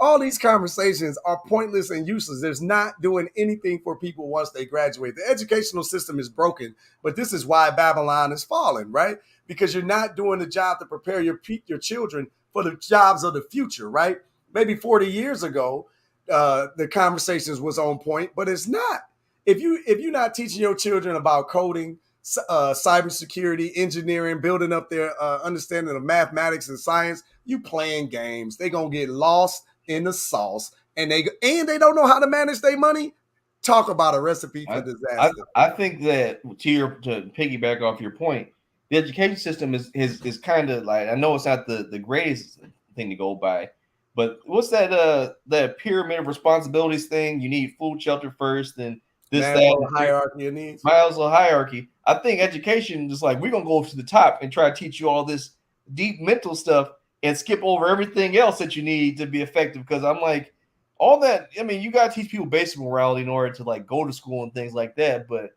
are pointless and useless. There's not doing anything for people once they graduate. The educational system is broken, but this is why Babylon is falling, right? Because you're not doing the job to prepare your children for the jobs of the future, right? Maybe 40 years ago, the conversations was on point, but it's not. If you're not teaching your children about coding, cybersecurity, engineering, building up their understanding of mathematics and science, you playing games. They're gonna get lost in the sauce, and they don't know how to manage their money. Talk about a recipe for disaster. I think that to piggyback off your point, the education system is kind of like, I know it's not the greatest thing to go by, but what's that pyramid of responsibilities thing? You need food, shelter first, then this, Maslow that, hierarchy of needs. Maslow hierarchy. I think education is like, we're gonna go to the top and try to teach you all this deep mental stuff and skip over everything else that you need to be effective. Because I'm like, all that, I mean, you gotta teach people basic morality in order to like go to school and things like that. But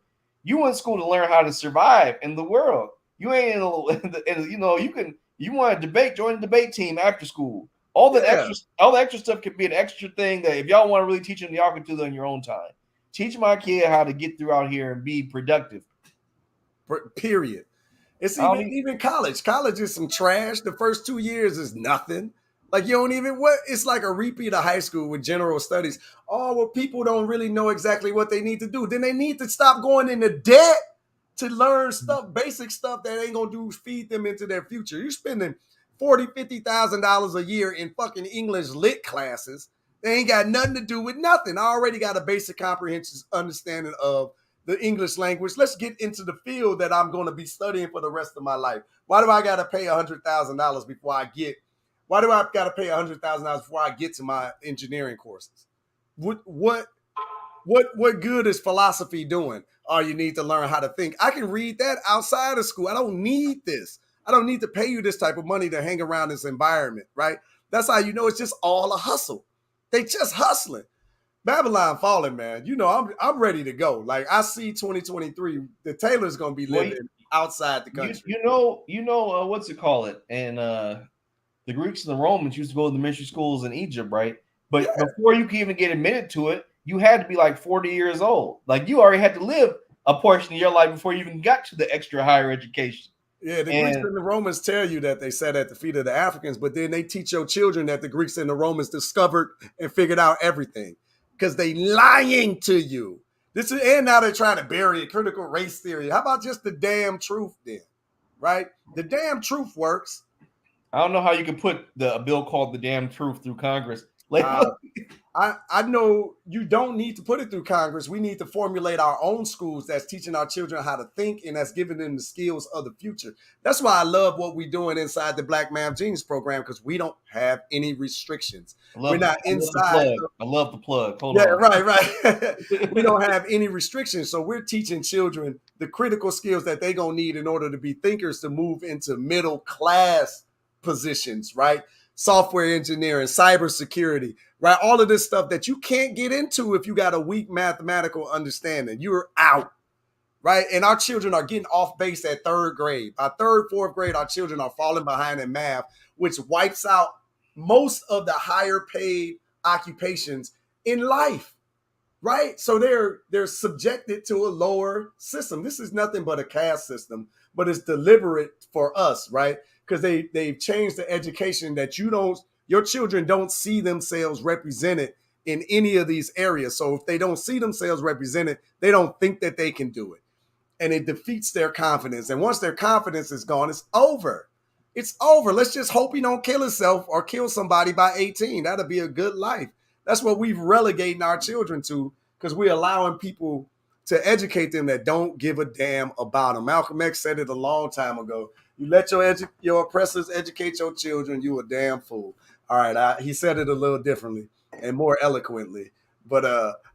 you went to school to learn how to survive in the world. You ain't you want to debate, join the debate team after school. All the extra stuff could be an extra thing that if y'all want to really teach them, y'all can do that in your own time. Teach my kid how to get through out here and be productive. Period. It's even college. College is some trash. The first 2 years is nothing. Like you don't even it's like a repeat of high school with general studies. Oh, well, people don't really know exactly what they need to do. Then they need to stop going into debt to learn stuff, basic stuff that ain't gonna feed them into their future. You're spending $40,000-$50,000 a year in fucking English lit classes. They ain't got nothing to do with nothing. I already got a basic comprehension understanding of the English language. Let's get into the field that I'm going to be studying for the rest of my life. Why do I got to pay $100,000 before I get? Why do I got to pay $100,000 before I get to my engineering courses? What good is philosophy doing? Oh, you need to learn how to think. I can read that outside of school. I don't need this. I don't need to pay you this type of money to hang around this environment, right? That's how you know it's just all a hustle. They just hustling. Babylon falling, man. You know, I'm ready to go. Like I see 2023, the Taylor's gonna be living outside the country. You know what's it call it? And the Greeks and the Romans used to go to the ministry schools in Egypt, right? But before you could even get admitted to it, you had to be like 40 years old. Like you already had to live a portion of your life before you even got to the extra higher education. Yeah, the Greeks and the Romans tell you that they sat at the feet of the Africans, but then they teach your children that the Greeks and the Romans discovered and figured out everything because they lying to you. And now they're trying to bury a critical race theory. How about just the damn truth then, right? The damn truth works. I don't know how you can put a bill called the damn truth through Congress. Like, I know you don't need to put it through Congress. We need to formulate our own schools that's teaching our children how to think and that's giving them the skills of the future. That's why I love what we're doing inside the Black Math Genius program because we don't have any restrictions. We're not inside. I love the plug. Hold on. Right. We don't have any restrictions. So we're teaching children the critical skills that they're going to need in order to be thinkers to move into middle class positions, right? Software engineering, cybersecurity, right? All of this stuff that you can't get into if you got a weak mathematical understanding. You're out, right? And our children are getting off base at third grade. By third, fourth grade, our children are falling behind in math, which wipes out most of the higher paid occupations in life, right? So they're subjected to a lower system. This is nothing but a caste system, but it's deliberate for us, right? Because they've changed the education that your children don't see themselves represented in any of these areas. So if they don't see themselves represented, they don't think that they can do it. And it defeats their confidence. And once their confidence is gone, it's over. It's over. Let's just hope he don't kill himself or kill somebody by 18. That'll be a good life. That's what we've relegating our children to because we're allowing people to educate them that don't give a damn about them. Malcolm X said it a long time ago. You let your oppressors educate your children, you a damn fool. All right, he said it a little differently and more eloquently, but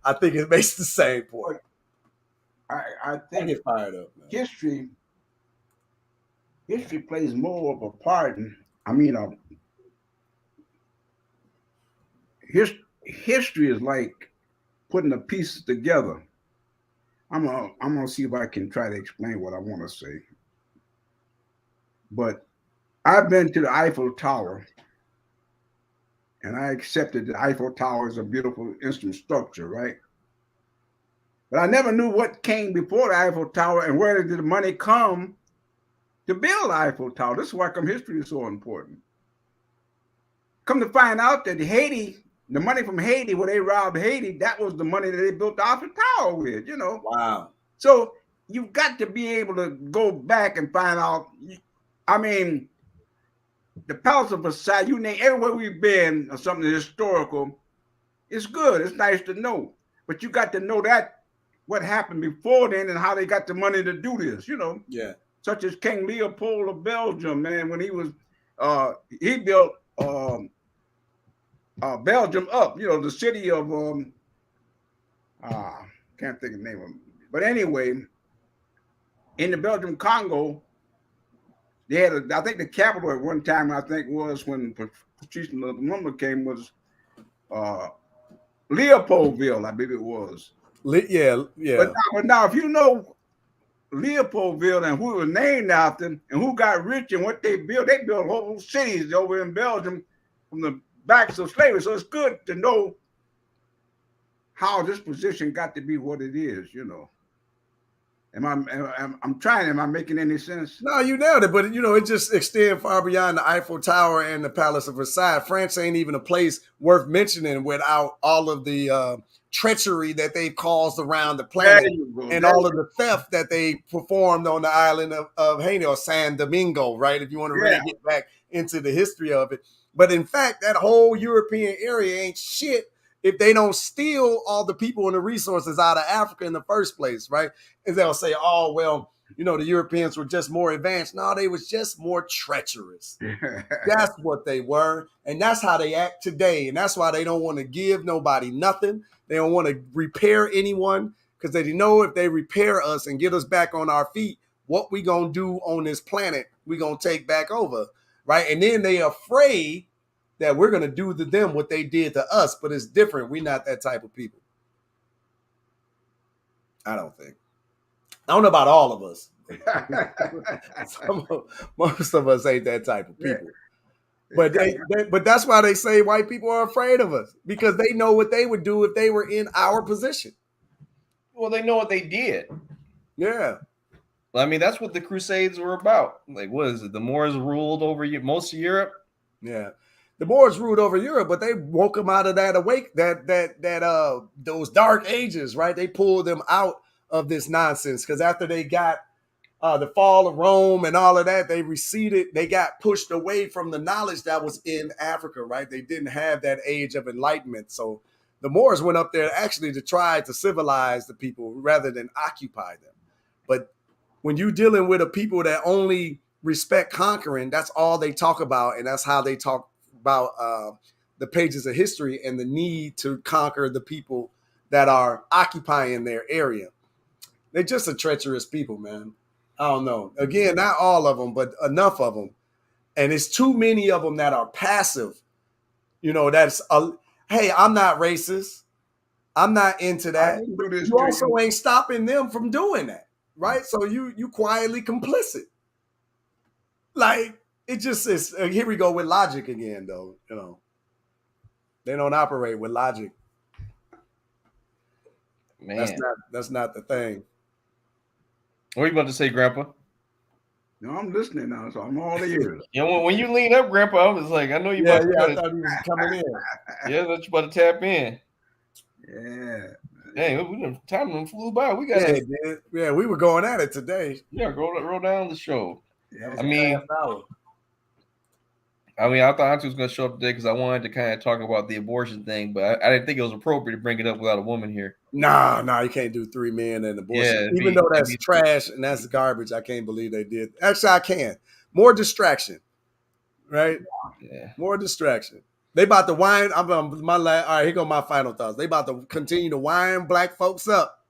I think it makes the same point. I think I get fired up. Man. History plays more of a part. History is like putting the pieces together. I'm gonna see if I can try to explain what I want to say. But I've been to the Eiffel Tower, and I accepted the Eiffel Tower is a beautiful instrument structure, right? But I never knew what came before the Eiffel Tower and where did the money come to build the Eiffel Tower. This is why come history is so important. Come to find out that Haiti, the money from Haiti, when they robbed Haiti, that was the money that they built the Eiffel Tower with, you know. Wow. So you've got to be able to go back and find out. I mean, the Palace of Versailles, you name everywhere we've been or something historical, it's good. It's nice to know. But you got to know that what happened before then and how they got the money to do this, you know. Yeah. Such as King Leopold of Belgium, man, when he built Belgium up, you know, the city of can't think of the name of it. But anyway, in the Belgium Congo, they had I think the capital at one time, I think was when Patrice Lumumba came, was Leopoldville, I believe it was. Yeah. But now, if you know Leopoldville and who it was named after and who got rich and what they built whole cities over in Belgium from the backs of slavery. So it's good to know how this position got to be what it is, you know. I'm trying. Am I making any sense? No, you nailed it. But, you know, it just extends far beyond the Eiffel Tower and the Palace of Versailles. France ain't even a place worth mentioning without all of the treachery that they've caused around the planet and all of the theft that they performed on the island of Haiti or San Domingo, right? If you want to really get back into the history of it. But in fact, that whole European area ain't shit if they don't steal all the people and the resources out of Africa in the first place, right? And they'll say, oh, well, you know, the Europeans were just more advanced. No, they was just more treacherous. That's what they were. And that's how they act today. And that's why they don't want to give nobody nothing. They don't want to repair anyone because they know if they repair us and get us back on our feet, what we going to do on this planet, we going to take back over, right? And then they afraid that we're going to do to them what they did to us, but it's different. We're not that type of people. I don't think. I don't know about all of us. Most of us ain't that type of people. But but that's why they say white people are afraid of us, because they know what they would do if they were in our position. Well, they know what they did. Yeah. I mean, that's what the Crusades were about. Like, what is it? The Moors ruled over most of Europe. Yeah. The Moors ruled over Europe, but they woke them out of that those dark ages, right? They pulled them out of this nonsense because after they got the fall of Rome and all of that, they receded. They got pushed away from the knowledge that was in Africa, right? They didn't have that age of enlightenment. So the Moors went up there actually to try to civilize the people rather than occupy them. But when you're dealing with a people that only respect conquering, that's all they talk about. And that's how they talk about the pages of history and the need to conquer the people that are occupying their area. They're just a treacherous people, man. I don't know. Again, not all of them, but enough of them. And it's too many of them that are passive. You know, hey, I'm not racist. I'm not into that. You also ain't stopping them from doing that, right? So you quietly complicit. Like, it just is. Here we go with logic again, though. You know, they don't operate with logic. Man, that's not the thing. What are you about to say, Grandpa? No, I'm listening now, so I'm all ears. You know, when you lean up, Grandpa, I was like, I know you. I thought he was coming in. Yeah, that's about to tap in. Yeah. Dang, time flew by. We got yeah, we were going at it today. Yeah, roll down the show. Yeah, I mean, I thought Auntie was going to show up today because I wanted to kind of talk about the abortion thing, but I didn't think it was appropriate to bring it up without a woman here. Nah, you can't do 3 men and abortion. Yeah, even though that's trash and that's garbage, I can't believe they did. Actually, I can. More distraction, right? Yeah. More distraction. They about to wind. All right, here go my final thoughts. They about to continue to wind black folks up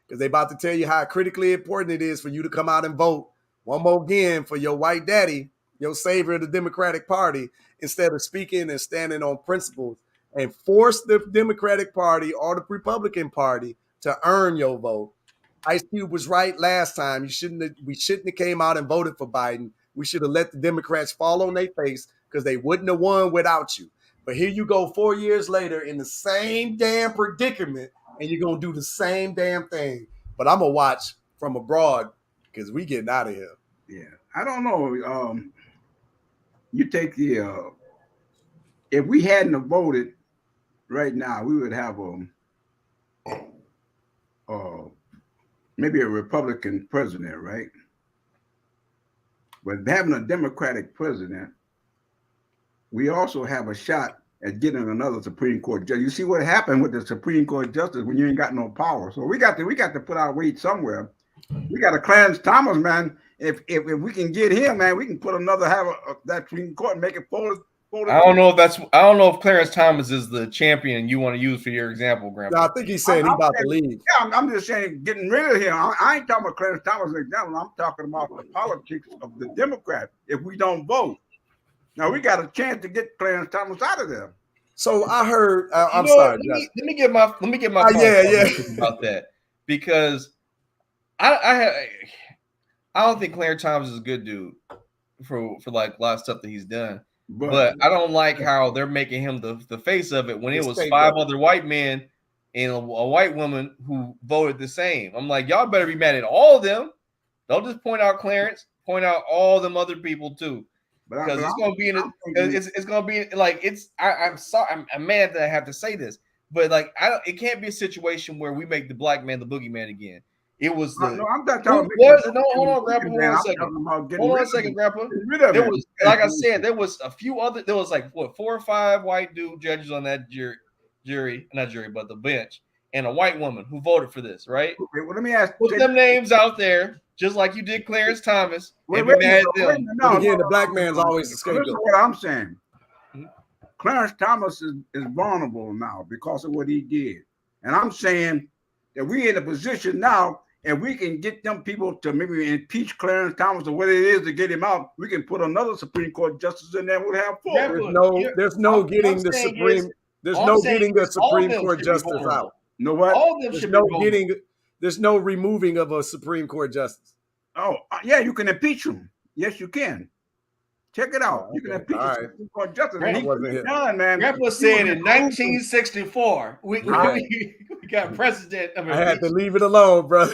because they about to tell you how critically important it is for you to come out and vote one more again for your white daddy, your savior of the Democratic Party, instead of speaking and standing on principles and force the Democratic Party or the Republican Party to earn your vote Ice Cube was right last time. We shouldn't have came out and voted for Biden. We should have let the Democrats fall on their face because they wouldn't have won without you. But here you go 4 years later in the same damn predicament, and you're going to do the same damn thing. But I'm going to watch from abroad because we getting out of here. Yeah, I don't know. You take the if we hadn't have voted right now, we would have maybe a Republican president, right? But having a Democratic president, we also have a shot at getting another Supreme Court judge. You see what happened with the Supreme Court justice when you ain't got no power. So we got to put our weight somewhere. We got a Clarence Thomas, man. If we can get him, man, we can put another that Supreme Court and make it forward. I don't know if Clarence Thomas is the champion you want to use for your example, Grandpa. No, I think he's saying he's about to leave. Yeah, I'm just saying getting rid of him. I ain't talking about Clarence Thomas as an example. I'm talking about the politics of the Democrats. If we don't vote, now we got a chance to get Clarence Thomas out of there. So I heard. I'm sorry. Let me get my about that, because I don't think Clarence Thomas is a good dude for like a lot of stuff that he's done. But I don't like how they're making him the face of it when it was 5 other white men and a white woman who voted the same. I'm like, y'all better be mad at all of them. Don't just point out Clarence, point out all them other people too. Because it's gonna be like I'm sorry, I'm mad that I have to say this, but like it can't be a situation where we make the black man the boogeyman again. It was the no, I'm not talking hold on, Grandpa. Hold on a second, Grandpa. There was, like I said, there was a few other. There was like 4 or 5 white judges on that but the bench, and a white woman who voted for this, right? Okay, well, let me ask. Put them names out there, just like you did Clarence Thomas, and be mad at them. Again, the black man's always the scapegoat. Listen to what I'm saying. Clarence Thomas is vulnerable now because of what he did, and I'm saying that we're in a position now. And we can get them people to maybe impeach Clarence Thomas or what it is to get him out. We can put another Supreme Court justice in there. We'll have 4. There's no getting the Supreme Court justice out. No what? All of them there's no removing of a Supreme Court justice. Oh yeah, you can impeach him. Yes, you can. Check it out. You can impeach the Supreme Court justice. Grandpa said in 1964, we got president. I had to leave it alone, bro.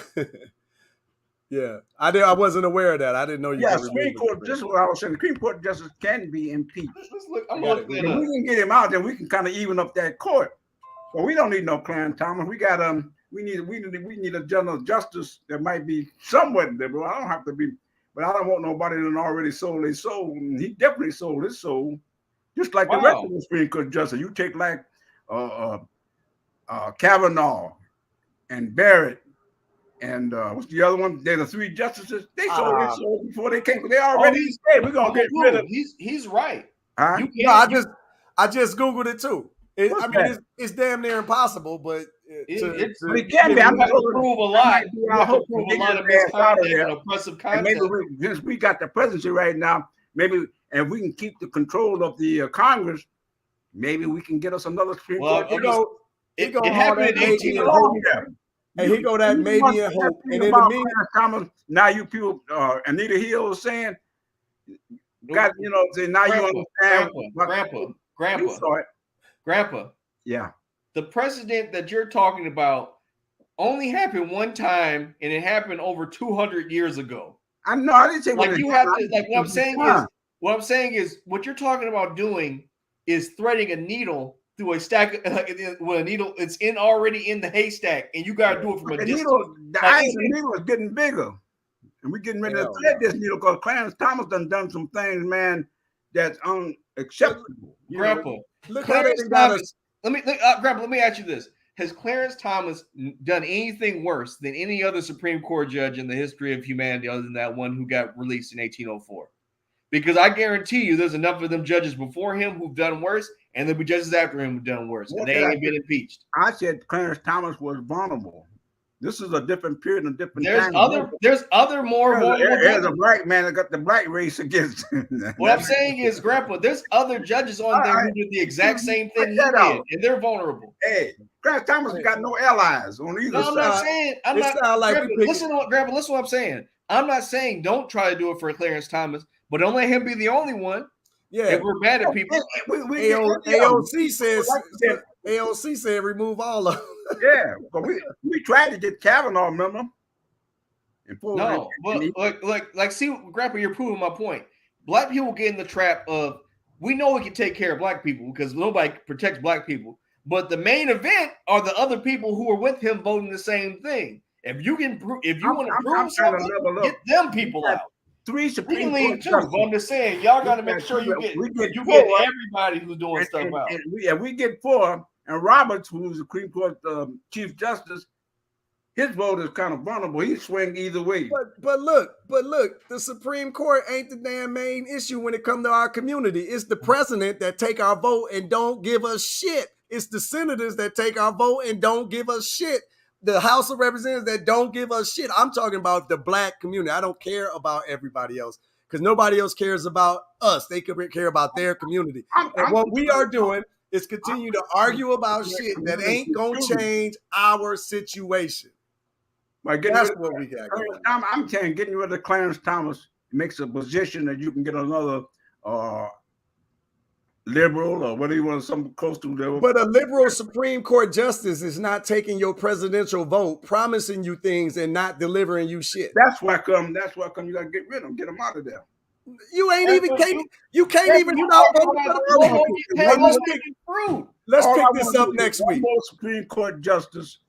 Yeah, I wasn't aware of that. I didn't know you. Yeah, Supreme Court. Just what I was saying. The Supreme Court justice can be impeached. If we can get him out, then we can kind of even up that court. So we don't need no Clarence Thomas. We got we need a general justice that might be somewhat liberal. I don't have to be. But I don't want nobody that already sold their soul. He definitely sold his soul, just like the rest of the Supreme Court justice. You take like Kavanaugh and Barrett and what's the other one? They're the 3 justices. They sold their soul before they came. They already said we're gonna get rid of. He's right. I just Googled it too. It's damn near impossible, but it can be. I'm not going to prove a lot. I hope prove a lot of oppressive content. Maybe since we got the presidency right now, maybe and we can keep the control of the Congress, maybe we can get us another Supreme Court. It happened in 1804. And he go that maybe and hope. And in the meantime, now you people, Anita Hill is saying, now you understand. Grandpa. Yeah. The president that you're talking about only happened one time, and it happened over 200 years ago. I know. I didn't say like you have to. Like what I'm saying is, what you're talking about doing is threading a needle through a stack with a needle. It's already in the haystack, and you got to do it from a distance. The needle is getting bigger, and we're getting ready to thread this needle because Clarence Thomas done some things, man, that's unacceptable. Grandpa, Clarence Thomas. Grandpa, let me ask you this. Has Clarence Thomas done anything worse than any other Supreme Court judge in the history of humanity other than that one who got released in 1804? Because I guarantee you there's enough of them judges before him who've done worse, and there'll be judges after him who've done worse, and they ain't been impeached. I said Clarence Thomas was vulnerable. This is a different period and different There's time. other more vulnerable There's a judges. black man that got the black race against him. What I'm saying is, Grandpa, there's other judges on there who did the exact same thing he did, and they're vulnerable. Hey, Clarence Thomas got no allies on either No, side. I'm not saying. I'm not. Grandpa, listen to what I'm saying. I'm not saying don't try to do it for Clarence Thomas, but don't let him be the only one. Yeah, if we're mad at people. AOC said remove all of them. Yeah, but we tried to get Kavanaugh, remember? No, but see, Grandpa, you're proving my point. Black people get in the trap of we know we can take care of black people because nobody protects black people. But the main event are the other people who are with him voting the same thing. If you want to prove something, get them people out. 3 Supreme Court leave too. But I'm just saying, y'all got to make sure you get everybody who's doing stuff out. We get 4, and Roberts, who's the Supreme Court Chief Justice, his vote is kind of vulnerable. He swing either way. But look, the Supreme Court ain't the damn main issue when it comes to our community. It's the president that take our vote and don't give us shit. It's the senators that take our vote and don't give us shit. The House of Representatives that don't give us shit. I'm talking about the black community. I don't care about everybody else because nobody else cares about us. They could care about their community. And what we are doing is continue to argue about shit that ain't going to change our situation. That's what we got going. I'm saying getting rid of Clarence Thomas makes a position that you can get another liberal or whatever you want, something close to liberal. But a liberal Supreme Court justice is not taking your presidential vote, promising you things and not delivering you shit. That's why come you gotta get rid of them, get them out of there. You ain't even you can't even stop voting for the Let's pick this up next week. More Supreme Court justice,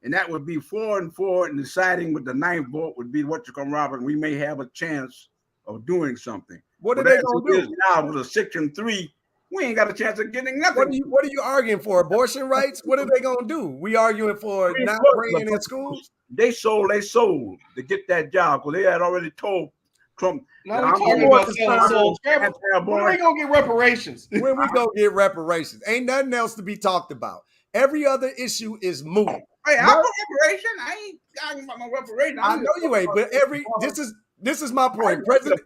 and that would be 4 and 4, and deciding with the 9th vote would be what you come, Robert. We may have a chance of doing something. What are they gonna do now with a 6 and 3? We ain't got a chance of getting nothing. What are you arguing for? Abortion rights? What are they gonna do? We arguing for not praying in schools? They sold to get that job because they had already told Trump. Now we're talking about selling souls. When are we gonna get reparations? When we gonna get reparations? Ain't nothing else to be talked about. Every other issue is moot. Hey, I want reparation. I ain't talking about no reparation. I know you ain't, but this is my point. President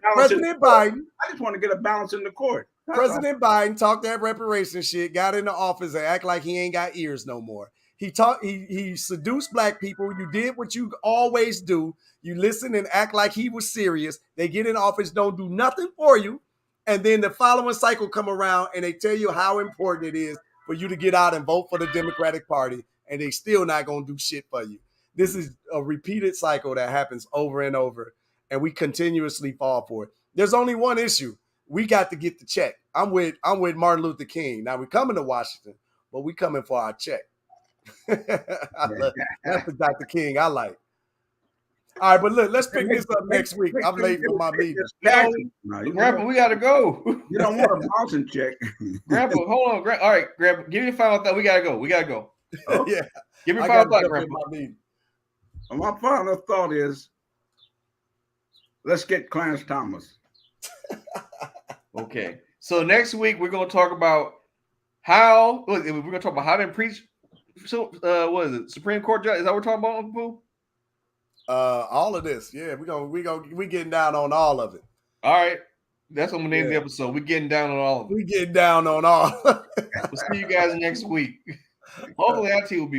Biden. I just want to get a balance in the court. President Biden talked that reparation shit, got into office and act like he ain't got ears no more. He seduced black people. You did what you always do. You listen and act like he was serious. They get in office, don't do nothing for you. And then the following cycle come around and they tell you how important it is for you to get out and vote for the Democratic Party. And they still not going to do shit for you. This is a repeated cycle that happens over and over. And we continuously fall for it. There's only one issue. We got to get the check. I'm with Martin Luther King. Now we're coming to Washington, but we coming for our check. That's the Dr. King I like. All right, but look, let's pick this up next week. I'm late for my meeting. Grandpa, we gotta go. You don't want a bouncing check. Grandpa, hold on. All right, Grandpa, give me your final thought. We gotta go. Oh. Yeah. Give me your final thought, Grandpa. My final thought is let's get Clarence Thomas. Okay. So next week we're gonna talk about how to impeach. So what is it? Supreme Court judge? Is that what we're talking about, Uncle Pooh? All of this, yeah. We getting down on all of it. All right, that's what I'm gonna name the episode. We getting down on all of it. We getting down on all. We'll see you guys next week. Hopefully, Auntie will be back.